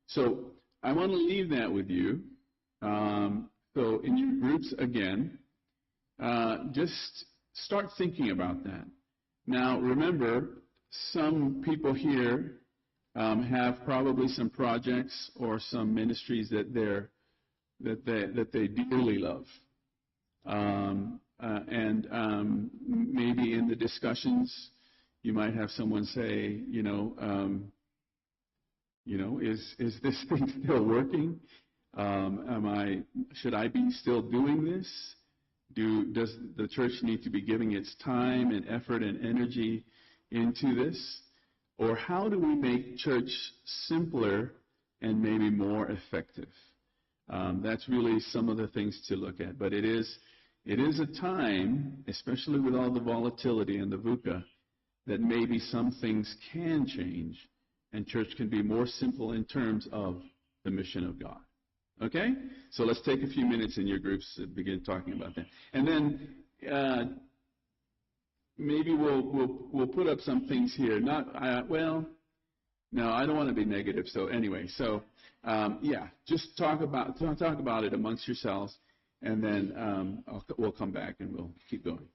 So I want to leave that with you. So in your groups, again, just start thinking about that. Now, remember, some people here have probably some projects or some ministries that they dearly love. Maybe in the discussions, you might have someone say, is this thing still working? Should I be still doing this? Does the church need to be giving its time and effort and energy into this? Or how do we make church simpler and maybe more effective? That's really some of the things to look at. But it is a time, especially with all the volatility and the VUCA, that maybe some things can change and church can be more simple in terms of the mission of God. Okay? So let's take a few minutes in your groups to begin talking about that. And then maybe we'll put up some things here. No, I don't want to be negative. So anyway, just talk about it amongst yourselves, and then we'll come back and we'll keep going.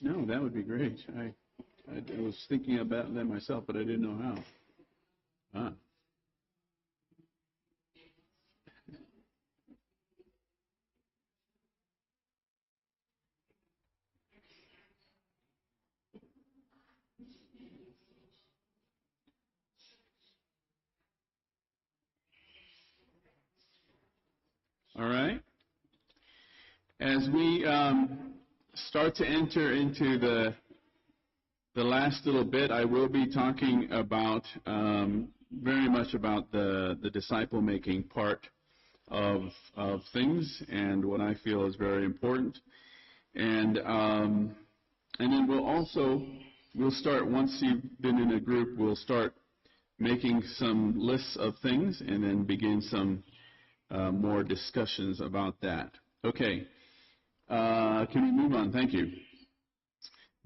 No, that would be great. I was thinking about that myself, but I didn't know how. Ah. All right. As we start to enter into the last little bit, I will be talking about very much about the disciple making part of things and what I feel is very important. And then we'll start, once you've been in a group, we'll start making some lists of things and then begin some more discussions about that. Okay. Can we move on? Thank you.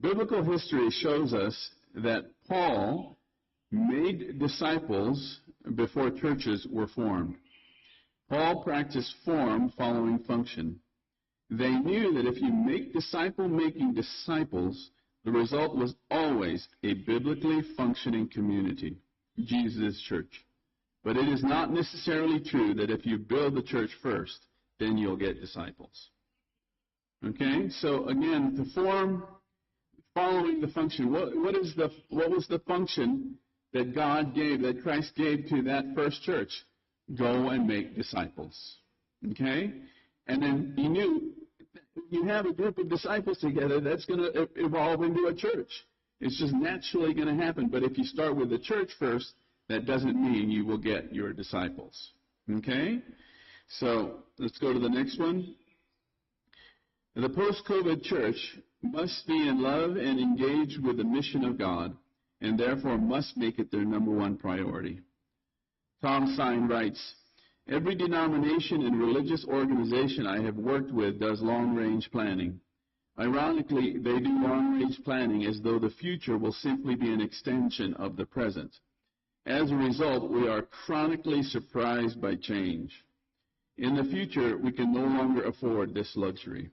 Biblical history shows us that Paul made disciples before churches were formed. Paul practiced form following function. They knew that if you make disciple-making disciples, the result was always a biblically functioning community, Jesus' church. But it is not necessarily true that if you build the church first, then you'll get disciples. Okay, so again, to form following the function. What was the function that God gave, that Christ gave to that first church? Go and make disciples. Okay, and then He knew you have a group of disciples together, that's going to evolve into a church. It's just naturally going to happen. But if you start with the church first, that doesn't mean you will get your disciples. Okay, so let's go to the next one. The post-COVID church must be in love and engaged with the mission of God, and therefore must make it their number one priority. Tom Sine writes, every denomination and religious organization I have worked with does long-range planning. Ironically, they do long-range planning as though the future will simply be an extension of the present. As a result, we are chronically surprised by change. In the future, we can no longer afford this luxury.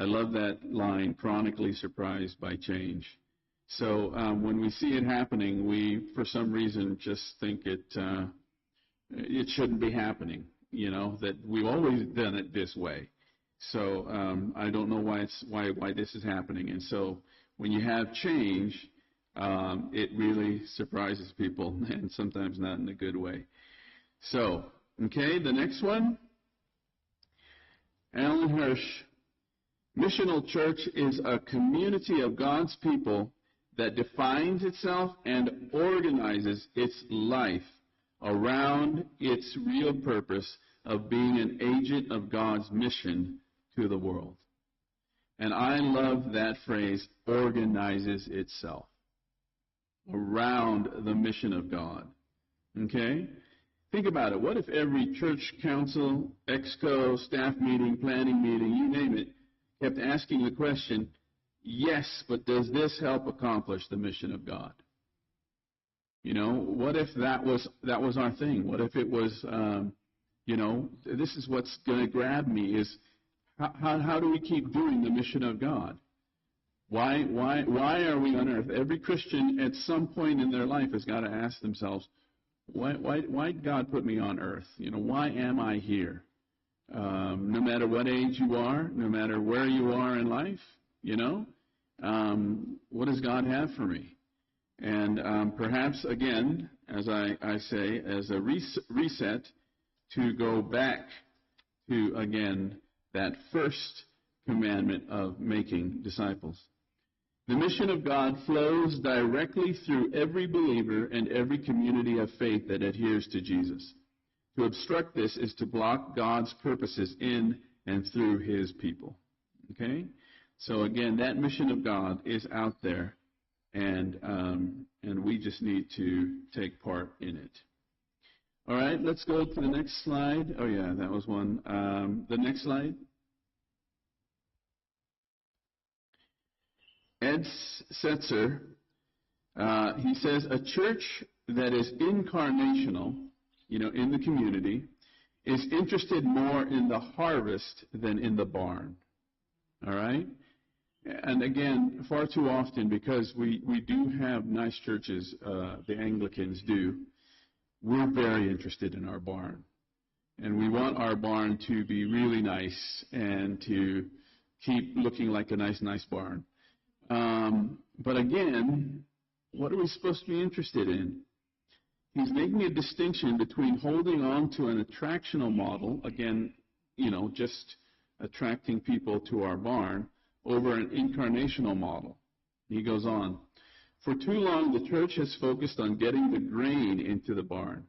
I love that line, chronically surprised by change. So when we see it happening, we, for some reason, just think it shouldn't be happening, that we've always done it this way. So I don't know why this is happening. And so when you have change, it really surprises people, and sometimes not in a good way. So, okay, the next one. Alan Hirsch. Missional church is a community of God's people that defines itself and organizes its life around its real purpose of being an agent of God's mission to the world. And I love that phrase, organizes itself around the mission of God. Okay? Think about it. What if every church council, exco, staff meeting, planning meeting, you name it, kept asking the question, yes, but does this help accomplish the mission of God? What if that was our thing? What if it was, this is what's going to grab me is how do we keep doing the mission of God? Why are we on earth? Every Christian at some point in their life has got to ask themselves, why did God put me on earth? Why am I here? No matter what age you are, no matter where you are in life, what does God have for me? And perhaps, again, as I say, as a reset, to go back to, again, that first commandment of making disciples. The mission of God flows directly through every believer and every community of faith that adheres to Jesus. To obstruct this is to block God's purposes in and through His people. Okay? So again, that mission of God is out there, and we just need to take part in it. All right, let's go to the next slide. Oh yeah, that was one. The next slide. Ed Setzer, he says, a church that is incarnational, in the community, is interested more in the harvest than in the barn. All right? And again, far too often, because we do have nice churches, the Anglicans do, we're very interested in our barn. And we want our barn to be really nice and to keep looking like a nice barn. But again, what are we supposed to be interested in? He's making a distinction between holding on to an attractional model, again, just attracting people to our barn, over an incarnational model. He goes on, for too long the church has focused on getting the grain into the barn.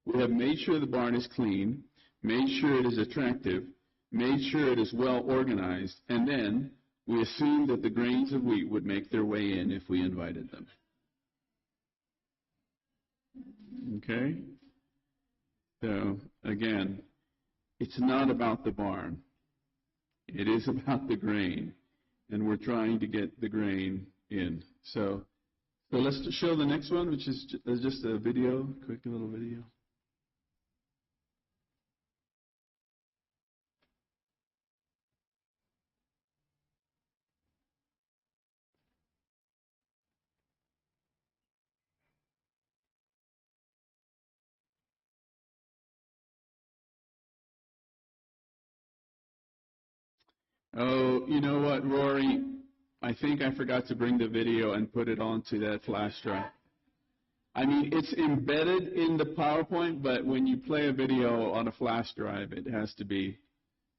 We have made sure the barn is clean, made sure it is attractive, made sure it is well organized, and then we assumed that the grains of wheat would make their way in if we invited them. Okay? So, again, it's not about the barn. It is about the grain. And we're trying to get the grain in. So let's show the next one, which is just a video, quick little video. Oh, you know what, Rory? I think I forgot to bring the video and put it onto that flash drive. I mean, it's embedded in the PowerPoint, but when you play a video on a flash drive, it has to be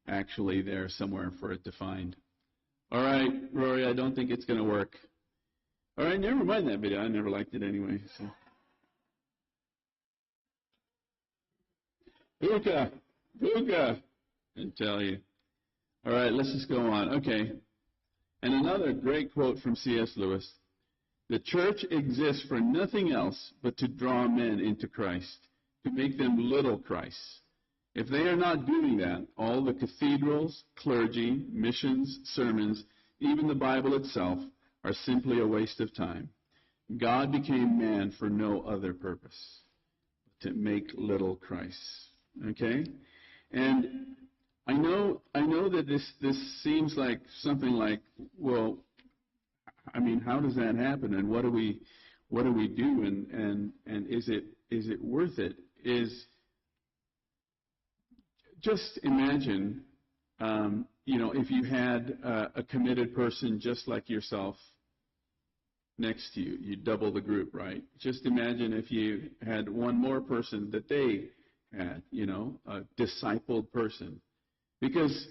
actually there somewhere for it to find. All right, Rory, I don't think it's going to work. All right, never mind that video. I never liked it anyway. So. Buka, I tell you. All right, let's just go on. Okay. And another great quote from C.S. Lewis. The church exists for nothing else but to draw men into Christ, to make them little Christs. If they are not doing that, all the cathedrals, clergy, missions, sermons, even the Bible itself, are simply a waste of time. God became man for no other purpose, to make little Christs. Okay? And I know that this seems like something like, well, I mean, how does that happen, and what do we do, and is it worth it? Just imagine, if you had a committed person just like yourself next to you, you double the group, right? Just imagine if you had one more person that they had, a discipled person. Because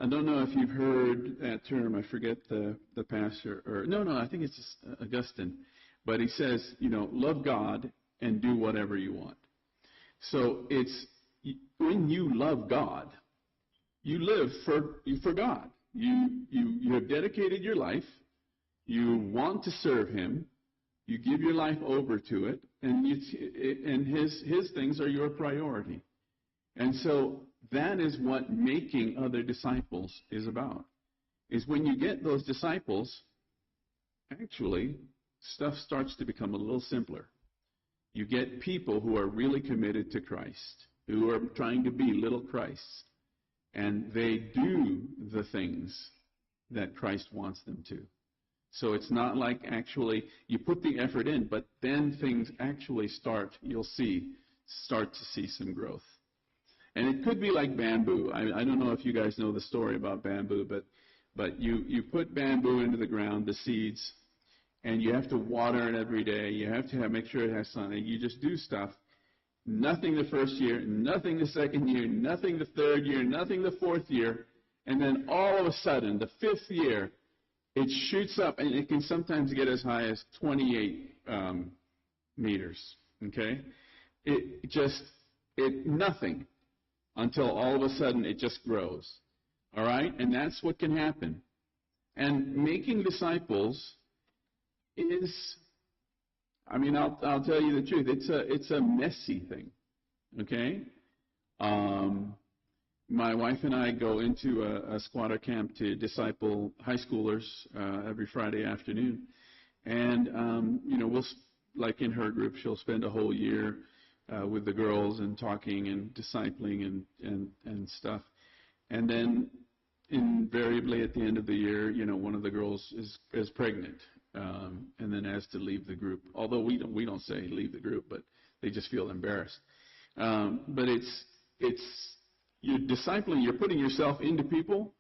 I don't know if you've heard that term. I forget the pastor. I think it's Augustine. But he says, love God and do whatever you want. So it's when you love God, you live for God. You have dedicated your life. You want to serve Him. You give your life over to it, and His things are your priority. And so that is what making other disciples is about. Is when you get those disciples, actually, stuff starts to become a little simpler. You get people who are really committed to Christ, who are trying to be little Christs, and they do the things that Christ wants them to. So it's not like actually you put the effort in, but then things actually start to see some growth. And it could be like bamboo. I don't know if you guys know the story about bamboo, but you put bamboo into the ground, the seeds, and you have to water it every day. You have to make sure it has sun. And you just do stuff. Nothing the first year, nothing the second year, nothing the third year, nothing the fourth year. And then all of a sudden, the fifth year, it shoots up, and it can sometimes get as high as 28 meters. Okay, nothing until all of a sudden it just grows. All right, and that's what can happen. And making disciples is, I mean, I'll tell you the truth. It's a messy thing. Okay. My wife and I go into a squatter camp to disciple high schoolers every Friday afternoon, and we'll, like in her group, she'll spend a whole year with the girls and talking and discipling and stuff, and then invariably at the end of the year, one of the girls is pregnant, and then has to leave the group. Although we don't say leave the group, but they just feel embarrassed. But it's you're discipling, you're putting yourself into people,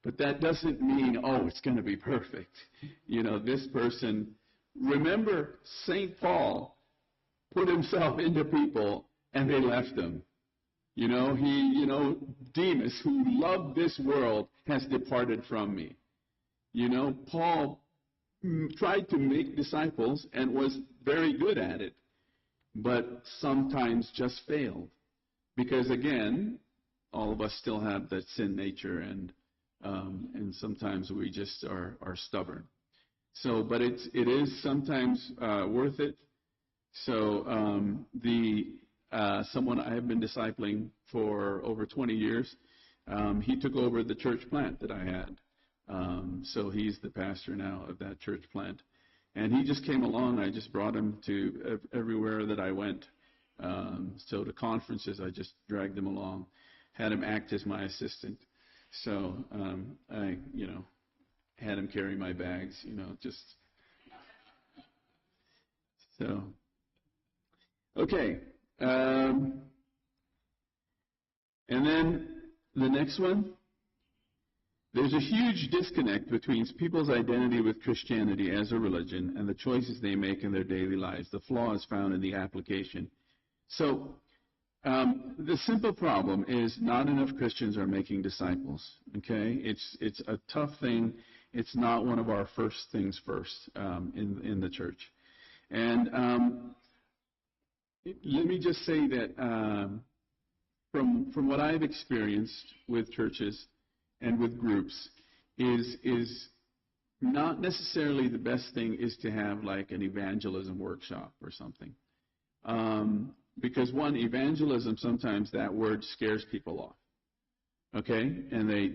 but that doesn't mean, it's going to be perfect. This person, remember St. Paul put himself into people and they left him. Demas, who loved this world, has departed from me. Paul tried to make disciples and was very good at it, but sometimes just failed. Because again, all of us still have that sin nature, and sometimes we just are stubborn. So, but it is sometimes worth it. So someone I have been discipling for over 20 years, he took over the church plant that I had. So he's the pastor now of that church plant. And he just came along. I just brought him to everywhere that I went. So to conferences, I just dragged him along, had him act as my assistant. So I had him carry my bags, just so. Okay. And then the next one. There's a huge disconnect between people's identity with Christianity as a religion and the choices they make in their daily lives. The flaw is found in the application. So the simple problem is not enough Christians are making disciples. Okay, it's a tough thing. It's not one of our first things first in the church. And let me just say that from what I've experienced with churches and with groups, is not necessarily the best thing is to have like an evangelism workshop or something. Because evangelism, sometimes that word scares people off. Okay? And they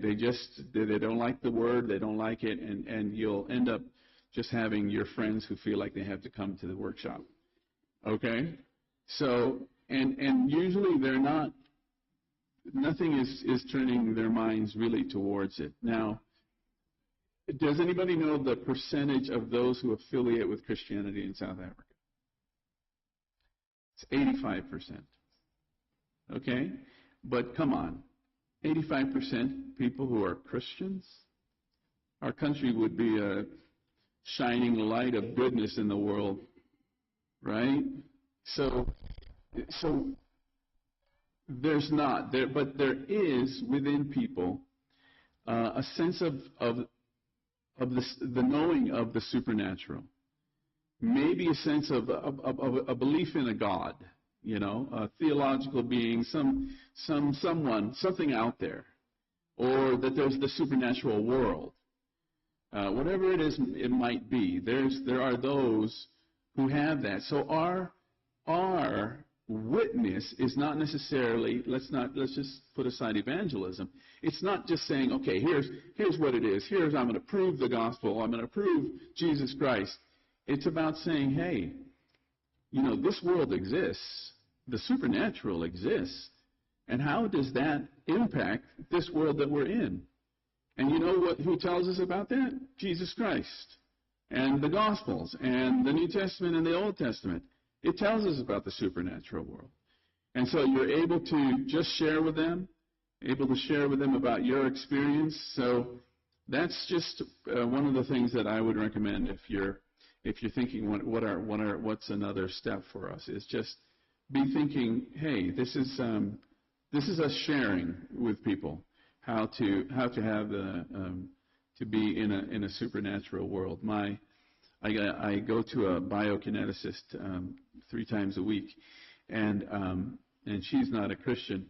don't like the word, they don't like it, and you'll end up just having your friends who feel like they have to come to the workshop. Okay? So, and usually they're not, nothing is turning their minds really towards it. Now, does anybody know the percentage of those who affiliate with Christianity in South Africa? It's 85%. Okay? But come on, 85% people who are Christians? Our country would be a shining light of goodness in the world, right? So there's not there, but there is within people a sense of the knowing of the supernatural. Maybe a sense of a belief in a God, a theological being, someone, something out there, or that there's the supernatural world. Whatever it is, it might be. There are those who have that. So our witness is not necessarily, let's just put aside evangelism. It's not just saying, okay, here's what it is. I'm going to prove the gospel. I'm going to prove Jesus Christ. It's about saying, hey, this world exists. The supernatural exists. And how does that impact this world that we're in? And you know who tells us about that? Jesus Christ. And the Gospels and the New Testament and the Old Testament. It tells us about the supernatural world. And so you're able to just share with them, about your experience. So that's just one of the things that I would recommend if you're thinking what's another step for us, is just be thinking, hey, this is us sharing with people how to have to be in a supernatural world. I go to a biokineticist 3 times a week, and she's not a Christian.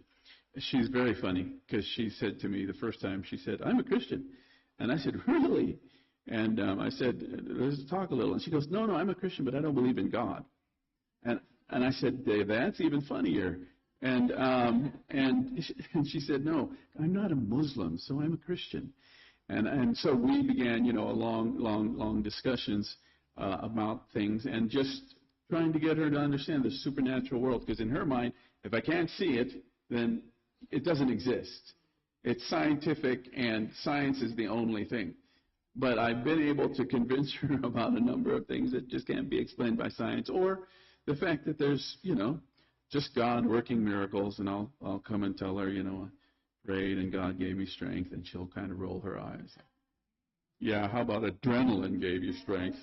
She's very funny because she said to me the first time, she said, "I'm a Christian," and I said, "Really?" And I said, "Let's talk a little." And she goes, "No, I'm a Christian, but I don't believe in God." And I said, "Dave, that's even funnier." And she said, "No, I'm not a Muslim, so I'm a Christian." And so we began, a long discussions about things, and just trying to get her to understand the supernatural world, because in her mind, if I can't see it, then it doesn't exist. It's scientific, and science is the only thing. But I've been able to convince her about a number of things that just can't be explained by science, or the fact that there's, just God working miracles, and I'll come and tell her, I prayed and God gave me strength, and she'll kind of roll her eyes. Yeah, how about adrenaline gave you strength?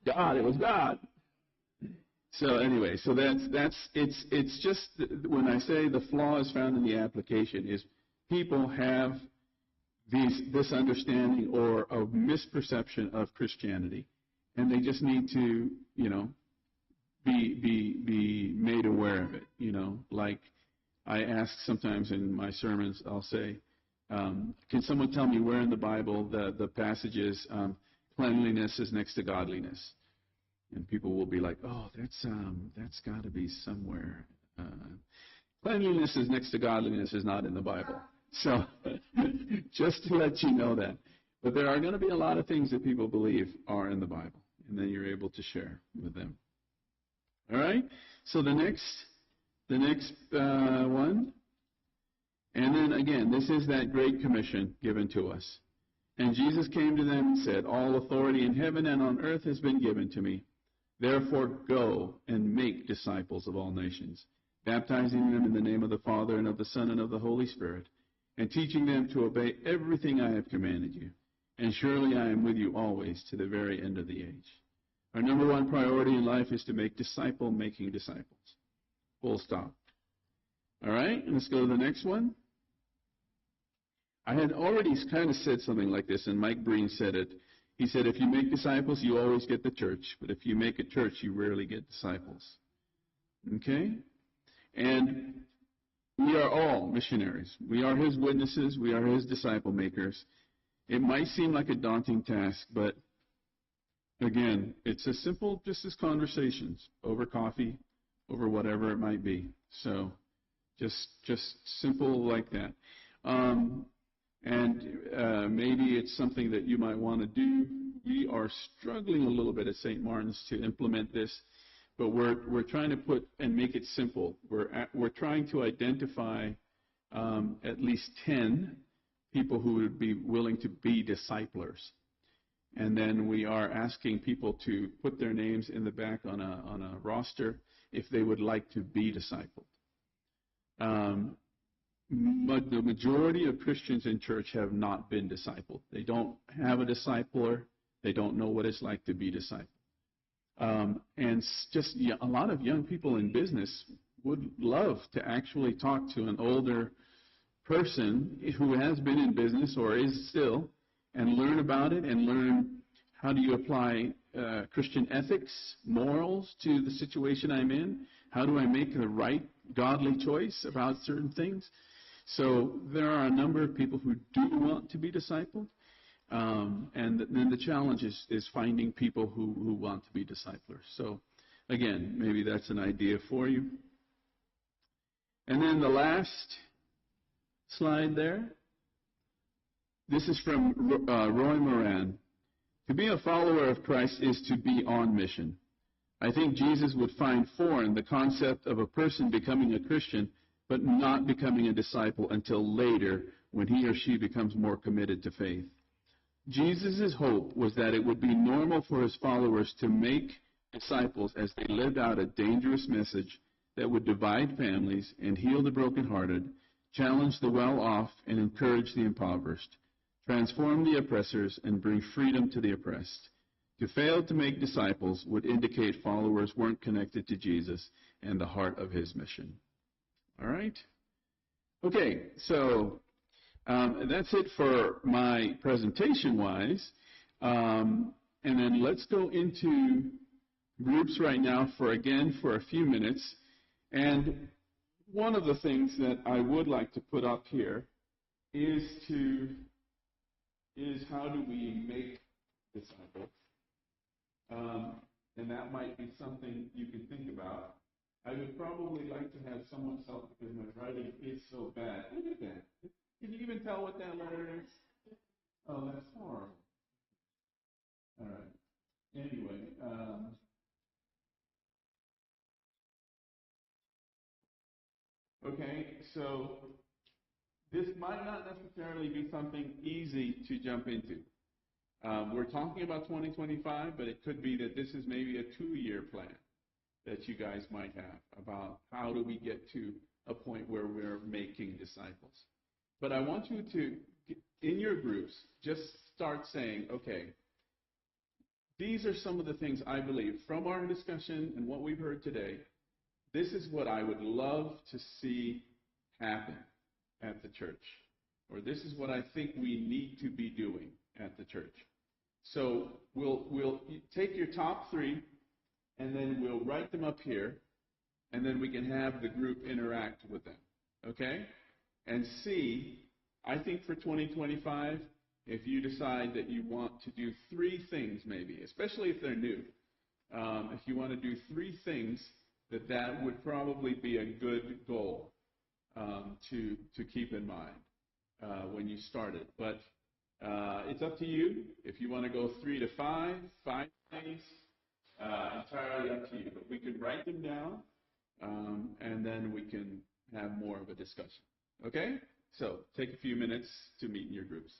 God, it was God. So anyway, it's just, when I say the flaw is found in the application, is people have this understanding or a misperception of Christianity, and they just need to, be made aware of it. Like I ask sometimes in my sermons, I'll say, can someone tell me where in the Bible the passage is, cleanliness is next to godliness? And people will be like, "Oh, that's got to be somewhere." Cleanliness is next to godliness is not in the Bible. So just to let you know that. But there are going to be a lot of things that people believe are in the Bible, and then you're able to share with them. All right? So the next one. And then again, this is that great commission given to us. And Jesus came to them and said, "All authority in heaven and on earth has been given to me. Therefore go and make disciples of all nations, baptizing them in the name of the Father and of the Son and of the Holy Spirit, and teaching them to obey everything I have commanded you. And surely I am with you always to the very end of the age." Our number one priority in life is to make disciple-making disciples. Full stop. All right, let's go to the next one. I had already kind of said something like this, and Mike Breen said it. He said, if you make disciples, you always get the church. But if you make a church, you rarely get disciples. Okay? And we are all missionaries. We are his witnesses. We are his disciple makers. It might seem like a daunting task, but again, it's as simple just as conversations over coffee, over whatever it might be. So just simple like that. Maybe it's something that you might want to do. We are struggling a little bit at St. Martin's to implement this, but we're trying to put and make it simple. We're trying to identify at least 10 people who would be willing to be disciplers, and then we are asking people to put their names in the back on a roster if they would like to be discipled. But the majority of Christians in church have not been discipled. They don't have a discipler. They don't know what it's like to be discipled. And just a lot of young people in business would love to actually talk to an older person who has been in business or is still, and learn about it and learn how do you apply Christian ethics, morals to the situation I'm in. How do I make the right godly choice about certain things? So there are a number of people who do want to be discipled, and then the challenge is finding people who want to be disciplers. So again, maybe that's an idea for you. And then the last slide there, this is from Roy Moran. To be a follower of Christ is to be on mission. I think Jesus would find foreign the concept of a person becoming a Christian but not becoming a disciple until later when he or she becomes more committed to faith. Jesus' hope was that it would be normal for his followers to make disciples as they lived out a dangerous message that would divide families and heal the brokenhearted, challenge the well-off and encourage the impoverished, transform the oppressors and bring freedom to the oppressed. To fail to make disciples would indicate followers weren't connected to Jesus and the heart of his mission. All right? Okay, so That's it for my presentation-wise. And then let's go into groups right now for a few minutes. And one of the things that I would like to put up here is how do we make disciples? And that might be something you can think about. I would probably like to have someone's help because my writing is so bad. Look at that. Can you even tell what that letter is? Oh, that's horrible. All right. Anyway, okay, so this might not necessarily be something easy to jump into. We're talking about 2025, but it could be that this is maybe a 2-year plan that you guys might have about how do we get to a point where we're making disciples. But I want you to, in your groups, just start saying, okay, these are some of the things I believe from our discussion and what we've heard today. This is what I would love to see happen at the church, or this is what I think we need to be doing at the church. So we'll take your top 3, and then we'll write them up here, and then we can have the group interact with them, okay? And see, I think for 2025, if you decide that you want to do 3 things maybe, especially if they're new, if you want to do 3 things, that would probably be a good goal to keep in mind when you start it. But it's up to you. If you want to go 3 to 5 things, entirely up to you. But we could write them down, and then we can have more of a discussion. Okay? So take a few minutes to meet in your groups.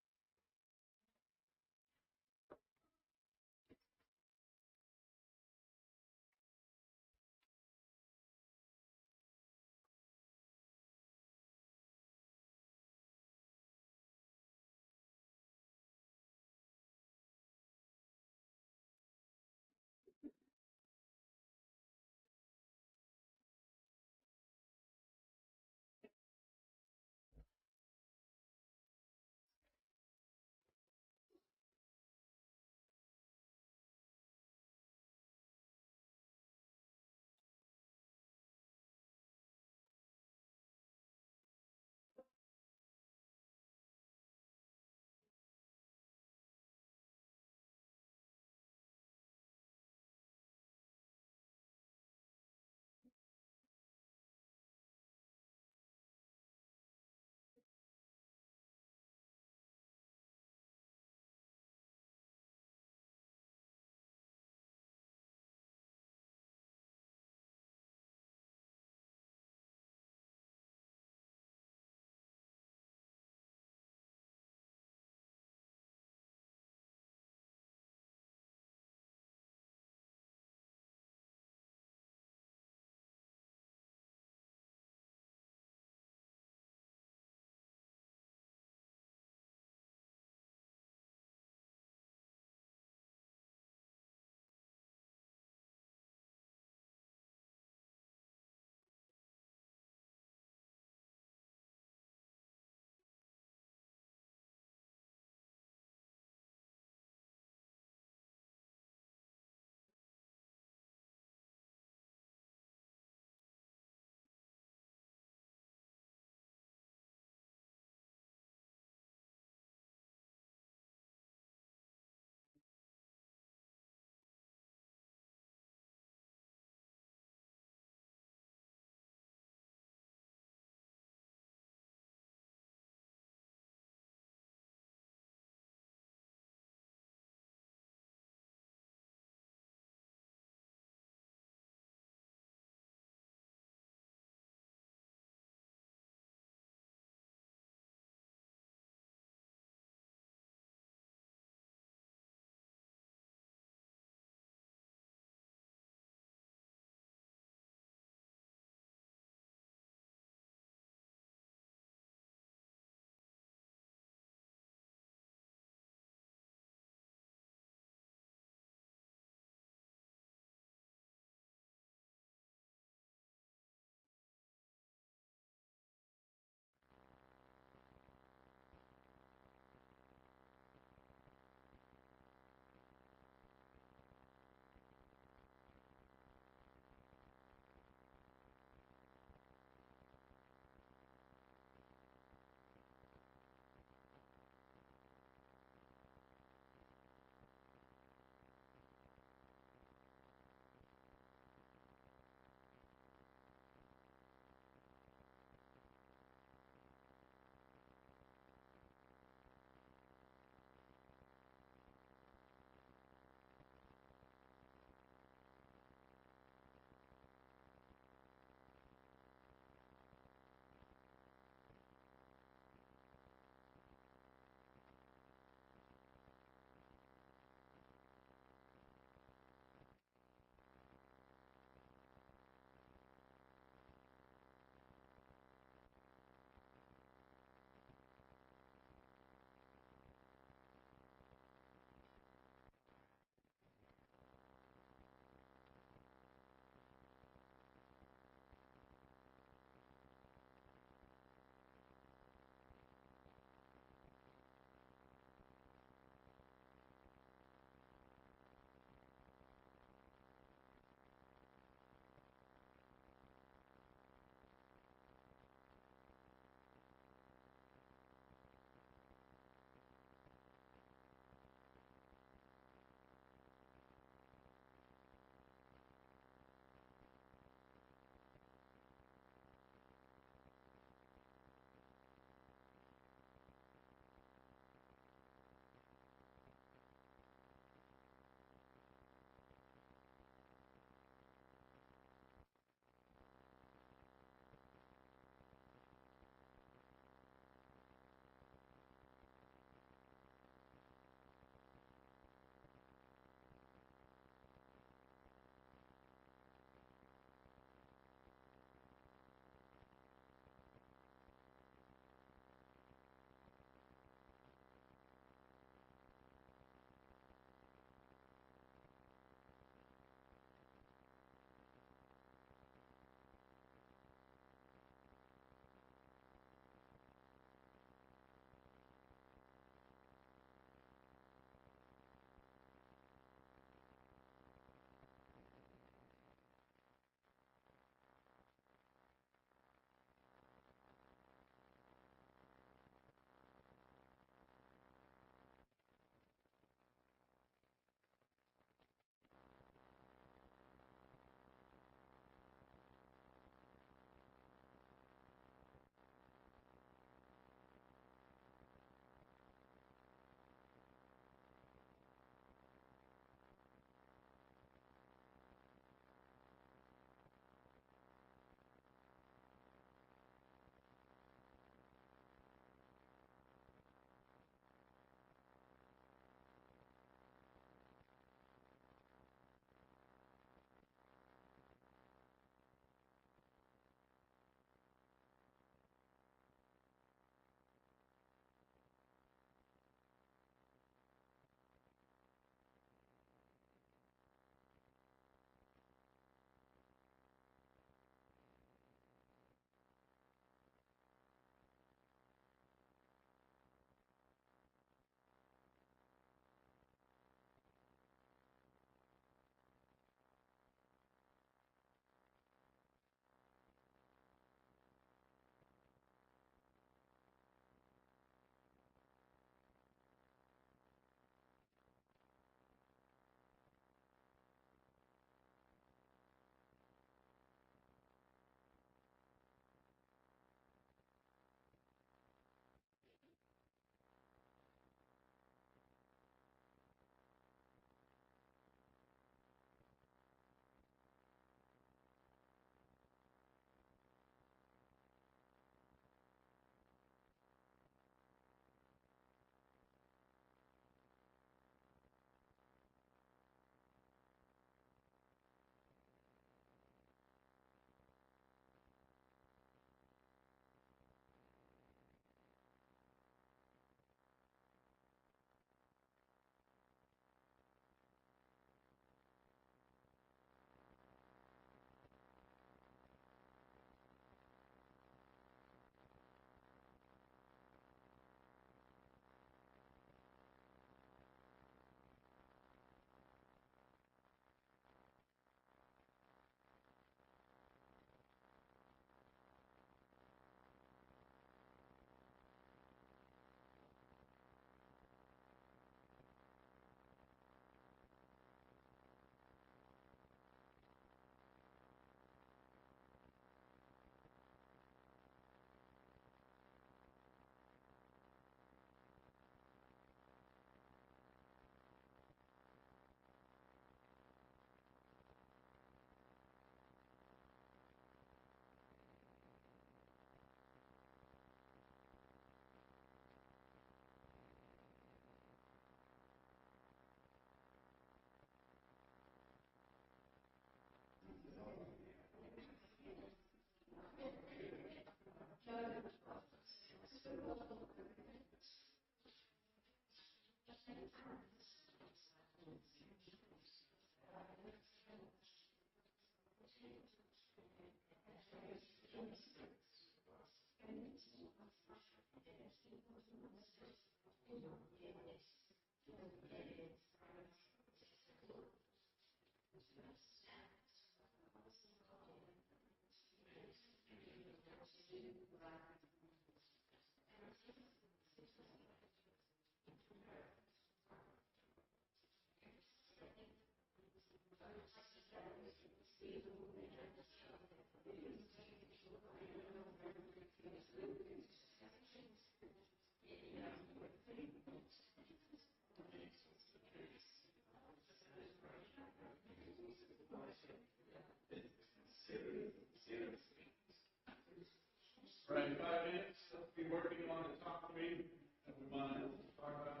Right, 5 minutes. Let's be working on the top three that we want to talk about.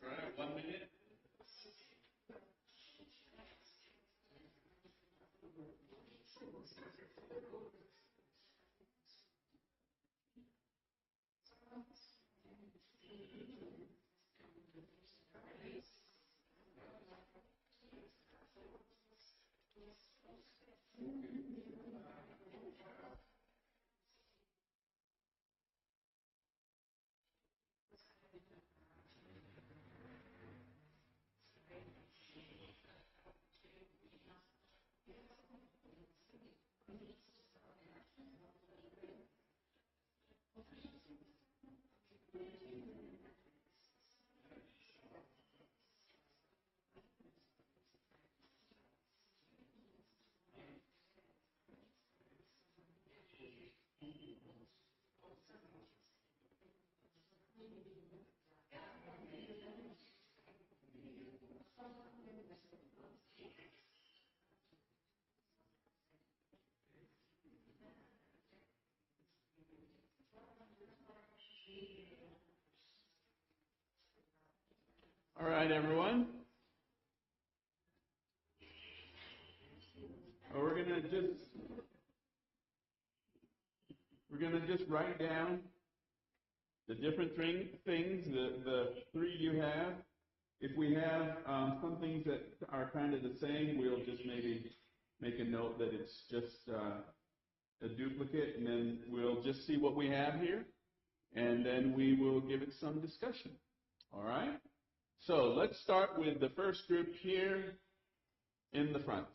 All right, 1 minute. All right, everyone. We're gonna just write down the different things, the three you have. If we have some things that are kind of the same, we'll just maybe make a note that it's just a duplicate, and then we'll just see what we have here, and then we will give it some discussion. All right? So let's start with the first group here in the front.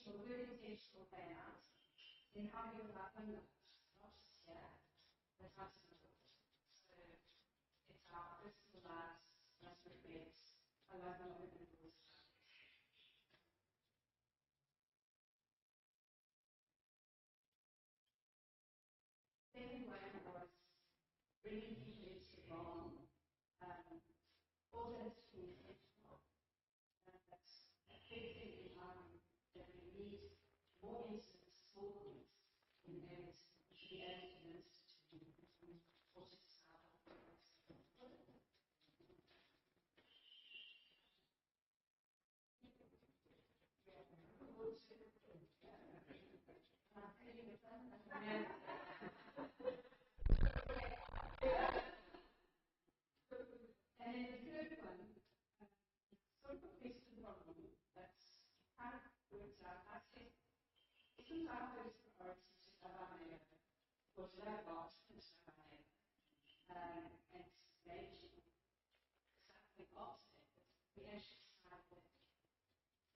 Very intentional players in how you live our own lives, not just here, but outside of it. So it's our personal lives, our reflects, our life on open doors. Second one was bringing people into the wrong, all those things intentional. That's a big thing in our that we need more intimate small groups in areas to be able to minister to or to start off. And then the third one, sort of a question problem that's kind of works out. I said, isn't our first priority to love our neighbor, or to love God and to love our neighbor? And maybe something after that, we actually start with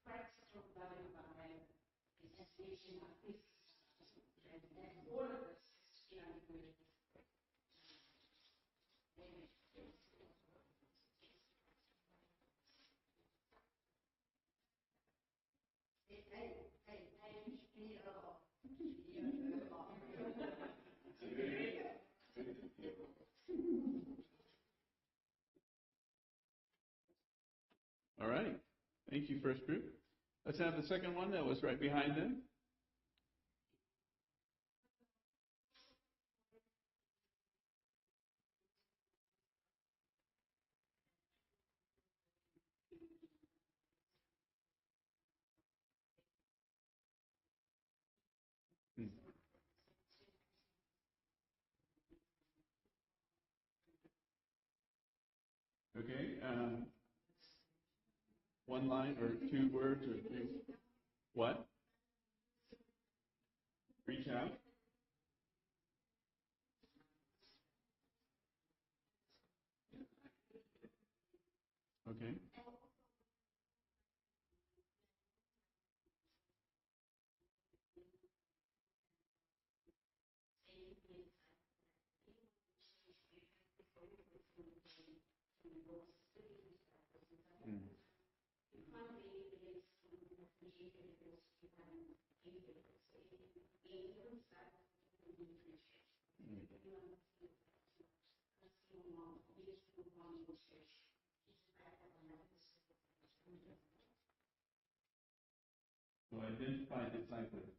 practical loving of our neighbor is engaging our business. And all of this is to be undergirded with prayer. All right. Thank you, first group. Let's have the second one that was right behind them. Okay. One line or 2 words or 3. What? Reach out. Okay. So identify disciples.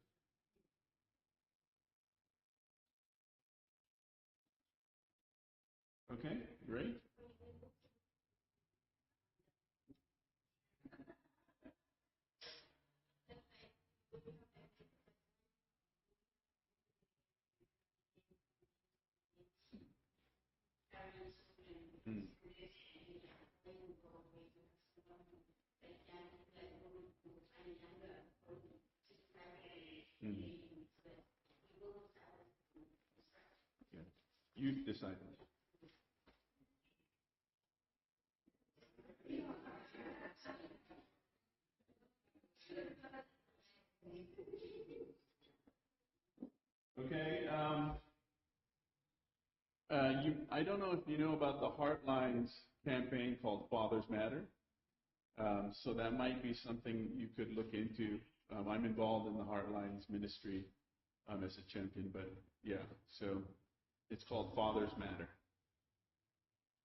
Okay, great. Mm. Mm. Yeah. Youth disciples. Okay. I don't know if you know about the Heartlines campaign called Fathers Matter. So that might be something you could look into. I'm involved in the Heartlines ministry as a champion, but yeah, so it's called Fathers Matter.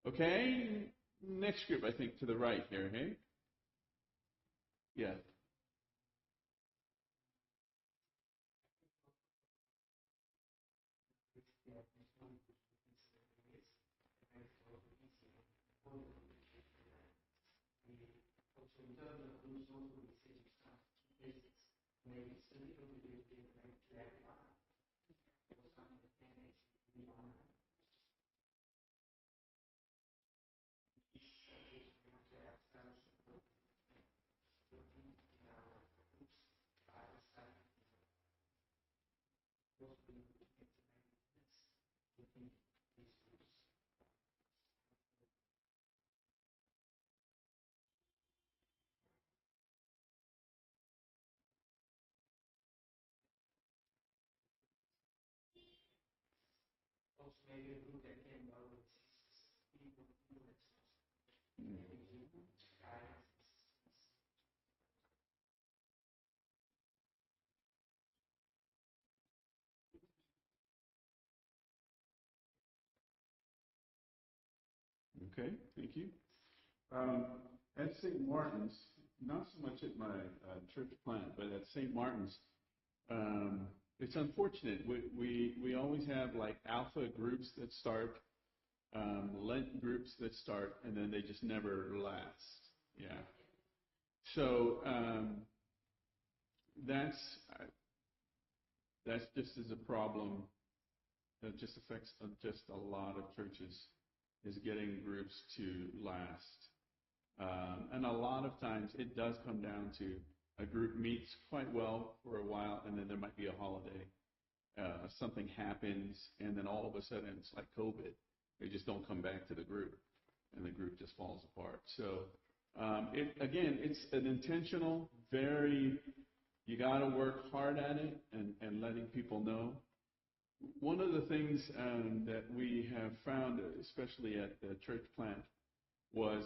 Okay, next group, I think to the right here, hey? Yeah. Okay, thank you. At St. Martin's, not so much at my church plant, but at St. Martin's, it's unfortunate. We always have like alpha groups that start, Lent groups that start, and then they just never last. Yeah. So that's just as a problem that just affects just a lot of churches, is getting groups to last. And a lot of times it does come down to a group meets quite well for a while, and then there might be a holiday. Something happens, and then all of a sudden it's like COVID. They just don't come back to the group, and the group just falls apart. So it's an intentional, you got to work hard at it and letting people know. One of the things that we have found, especially at the church plant, was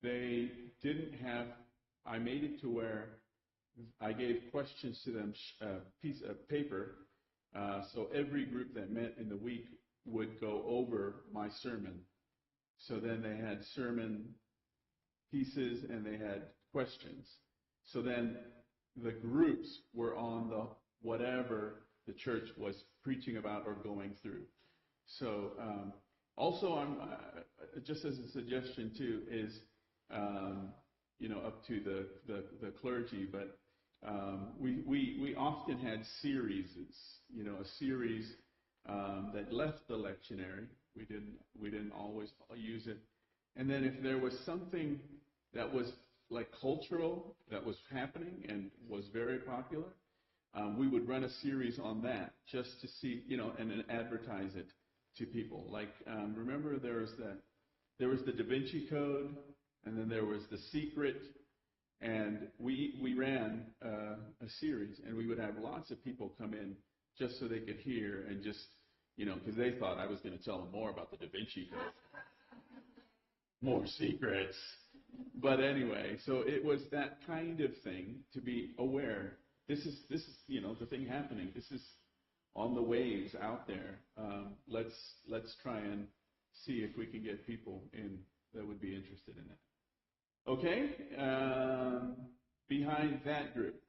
they didn't have, I made it to where I gave questions to them, piece of paper, so every group that met in the week would go over my sermon. So then they had sermon pieces and they had questions. So then the groups were on the whatever the church was preaching about or going through. So also, I'm just as a suggestion too is, up to the clergy, but we often had series, a series that left the lectionary. We didn't always use it. And then if there was something that was like cultural that was happening and was very popular, we would run a series on that just to see, and then advertise it to people. Like, remember there was the Da Vinci Code, and then there was The Secret, and we ran a series, and we would have lots of people come in just so they could hear and just, because they thought I was going to tell them more about the Da Vinci Code. More secrets. But anyway, so it was that kind of thing to be aware. This is the thing happening. This is on the waves out there. Let's try and see if we can get people in that would be interested in that. Okay, behind that group.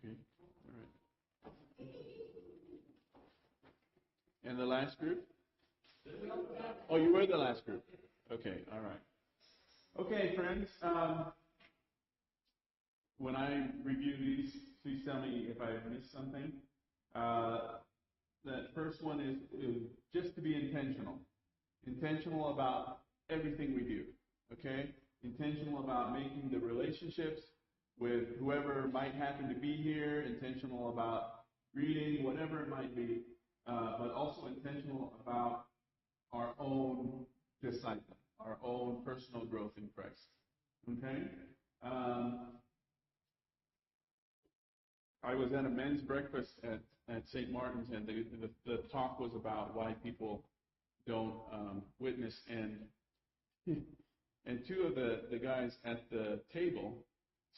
Okay, all right. And the last group? Oh, you were the last group. Okay, all right. Okay, friends. When I review these, please tell me if I missed something. That first one is just to be intentional. Intentional about everything we do. Okay? Intentional about making the relationships with whoever might happen to be here. Intentional about reading, whatever it might be. But also intentional about our own discipline, our own personal growth in Christ. Okay? I was at a men's breakfast at St. Martin's, and the talk was about why people don't witness, and two of the guys at the table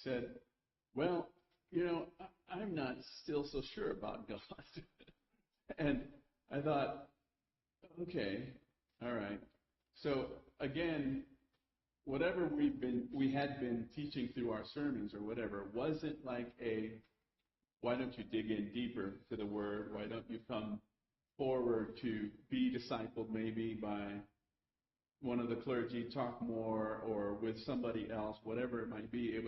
said, well, I'm not still so sure about God. And I thought, okay, all right. So again, whatever we had been teaching through our sermons or whatever wasn't like why don't you dig in deeper to the Word? Why don't you come forward to be discipled maybe by one of the clergy, talk more, or with somebody else, whatever it might be.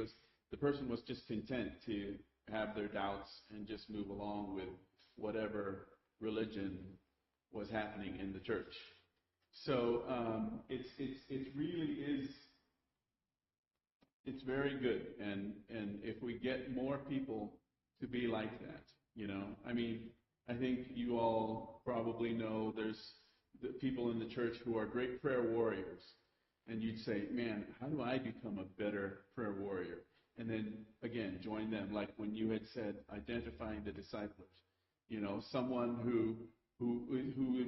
The person was just content to have their doubts and just move along with whatever religion was happening in the church. So it really is. It's very good, and if we get more people to be like that, I think you all probably know there's the people in the church who are great prayer warriors, and you'd say, man, how do I become a better prayer warrior? And then again, join them, like when you had said, identifying the disciples, someone who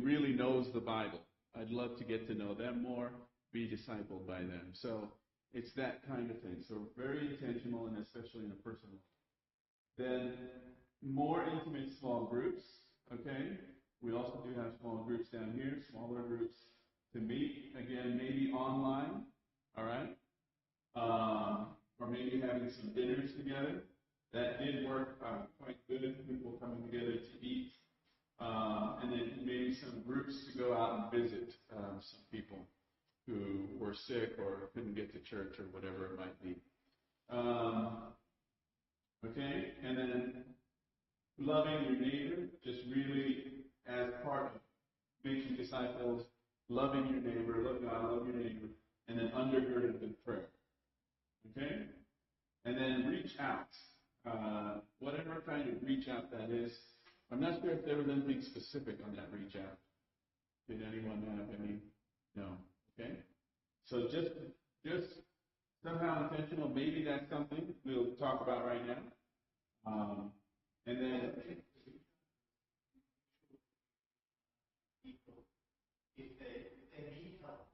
really knows the Bible. I'd love to get to know them more, be discipled by them. So it's that kind of thing. So very intentional, and especially in a personal way. Then more intimate small groups, okay? We also do have small groups down here, smaller groups to meet. Again, maybe online, all right? Or maybe having some dinners together. That did work quite good, people coming together to eat. And then maybe some groups to go out and visit some people who were sick or couldn't get to church or whatever it might be. Okay, and then loving your neighbor, just really as part of making disciples, loving your neighbor, love God, love your neighbor, and then undergirded with prayer. Okay? And then reach out. Whatever kind of reach out that is. I'm not sure if there was anything specific on that reach out. Did anyone have any? No. Okay? So just somehow intentional. Maybe that's something we'll talk about right now. And then if they need help,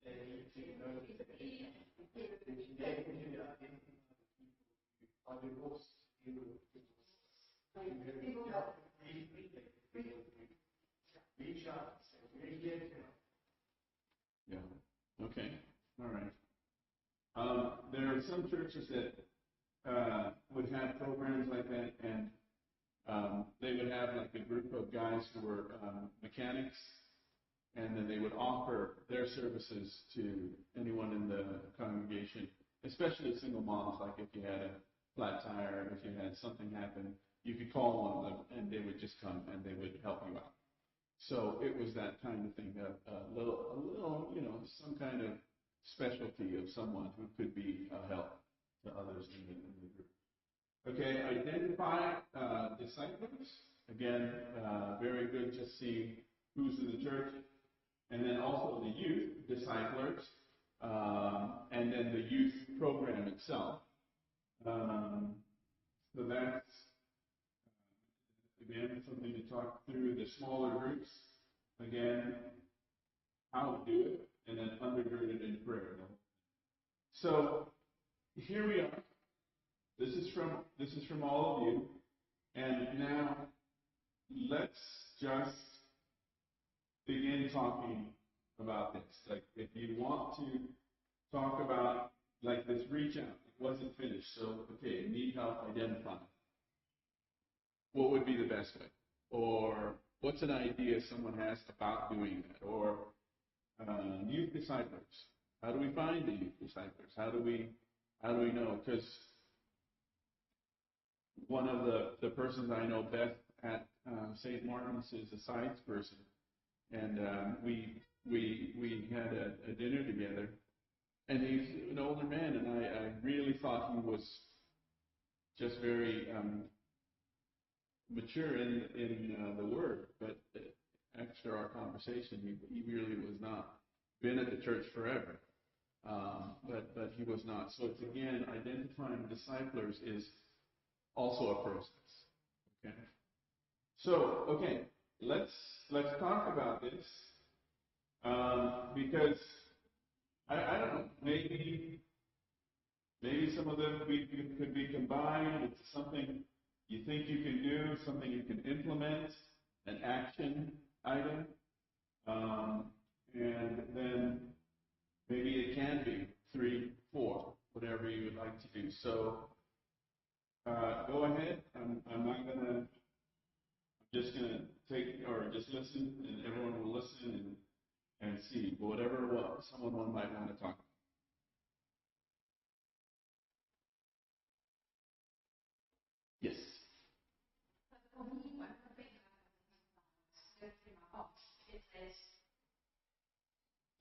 they need to know that they are divorced, you reach out and say, we're here to help. Yeah. Okay. All right. There are some churches that would have programs like that, and they would have like a group of guys who were mechanics, and then they would offer their services to anyone in the congregation, especially single moms. Like if you had a flat tire, if you had something happen, you could call one of them, and they would just come and they would help you out. So it was that kind of thing, a little, some kind of specialty of someone who could be a help to others in the group. Okay, identify disciples. Again, very good to see who's in the church. And then also the youth disciplers, and then the youth program itself. So that's, again, something to talk through. The smaller groups, again, how to do it, and then undergird it in prayer. So here we are. This is from all of you. And now let's just begin talking about this. Like, if you want to talk about, like, this reach out, it wasn't finished, so, okay, need help identifying. What would be the best way? Or what's an idea someone has about doing that? Or youth disciples. How do we find the youth disciples? How do we know? Because one of the persons I know best at St. Martin's is a science person. And we had a dinner together, and he's an older man, and I really thought he was just very mature in the Word, but after our conversation, he really was not. Been at the church forever, but he was not. So it's, again, identifying disciplers is also a process. Okay. So, okay. Let's talk about this, because I don't know, maybe some of them could be combined. It's something you think you can do, something you can implement, an action item, and then maybe it can be 3, 4, whatever you would like to do. So go ahead. I'm not gonna. Just going to take, or just listen, and everyone will listen and see whatever someone might want to talk about. Yes. For me, one of the things that in my box is this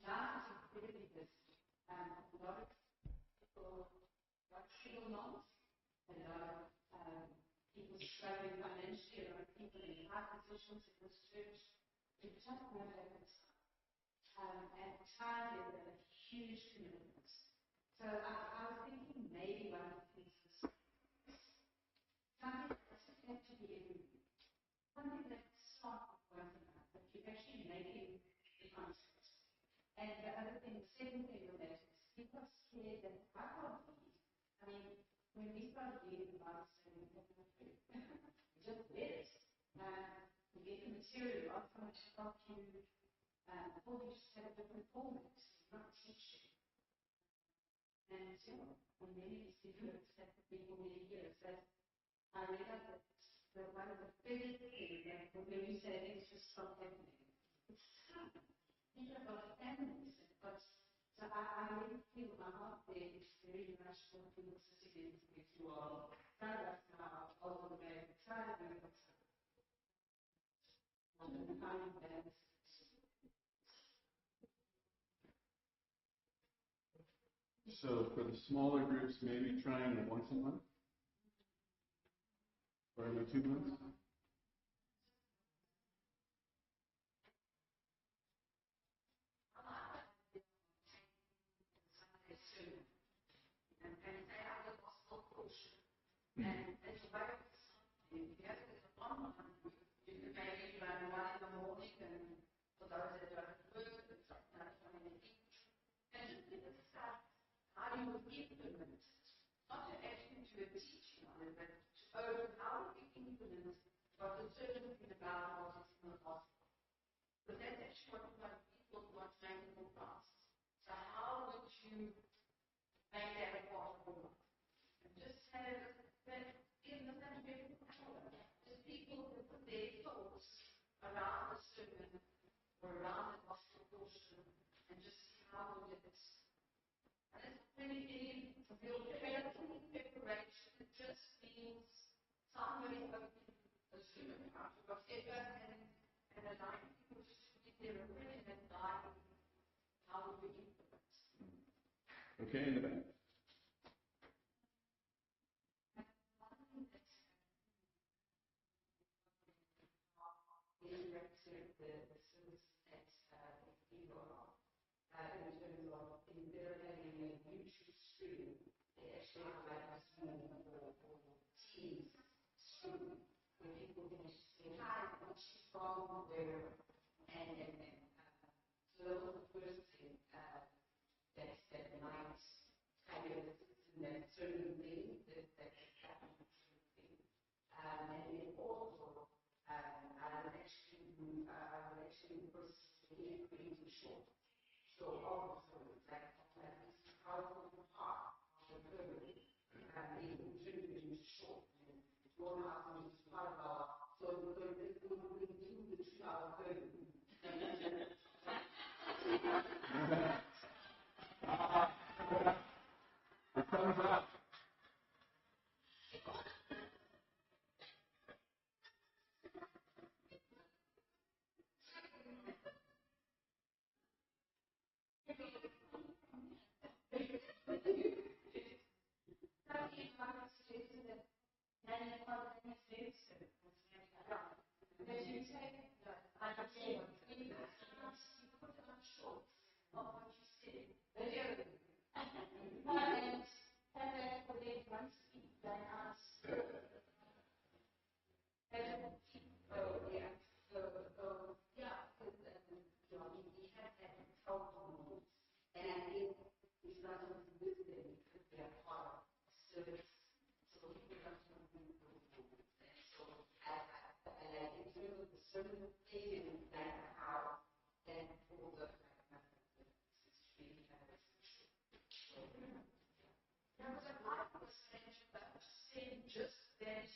life is incredibly busy. A lot of people, a lot of single moms, a lot of people struggling financially, a lot of people in high positions in this church. We just want to have and time is a huge commitment. So I was thinking maybe one of the things is something that doesn't have to be every week. Something that starts with once a month, that you're actually making the concept. And the other thing, the second thing with that is people are scared that I can't leave. I mean, when we started reading about it, we just read it. We get the material, ask someone to help you, or you just have a different format, not teaching. And on many of these units that have been for many years, that I realized that one of the biggest things that when we say things just stop happening, it's tough. Think about families, but so I really feel my heart there is very much for people sitting in the world. Some of us now all the way try to do it. So for the smaller groups, maybe trying it once a month or every 2 months. those that don't work, and just discuss how you would implement it. Not to actually do a teaching on it, but how do you implement what is certain about what is in the gospel. Because that's actually what people want to make more fast. So how would you make that a part of your life? And just have that in the same way, just people who put their thoughts around the sermon or around the gospel portion and just see how it is. And it's really your prayerful preparation. It just means somebody opening the sermon out of whatever and allowing people to speak their opinion and guide how we implement. Okay, in the back. The service that people are in terms of they're having a YouTube stream. They actually have like a stream or Teams stream where people can say hi, which is from where, and so that was the first thing that might kind of in that certain thing that happened certain thing. And then also I would actually proceed pretty short. So also like this powerful part of the word is really short. One hour is part of our so this will do the 2 hour word. The thumbs up. Just that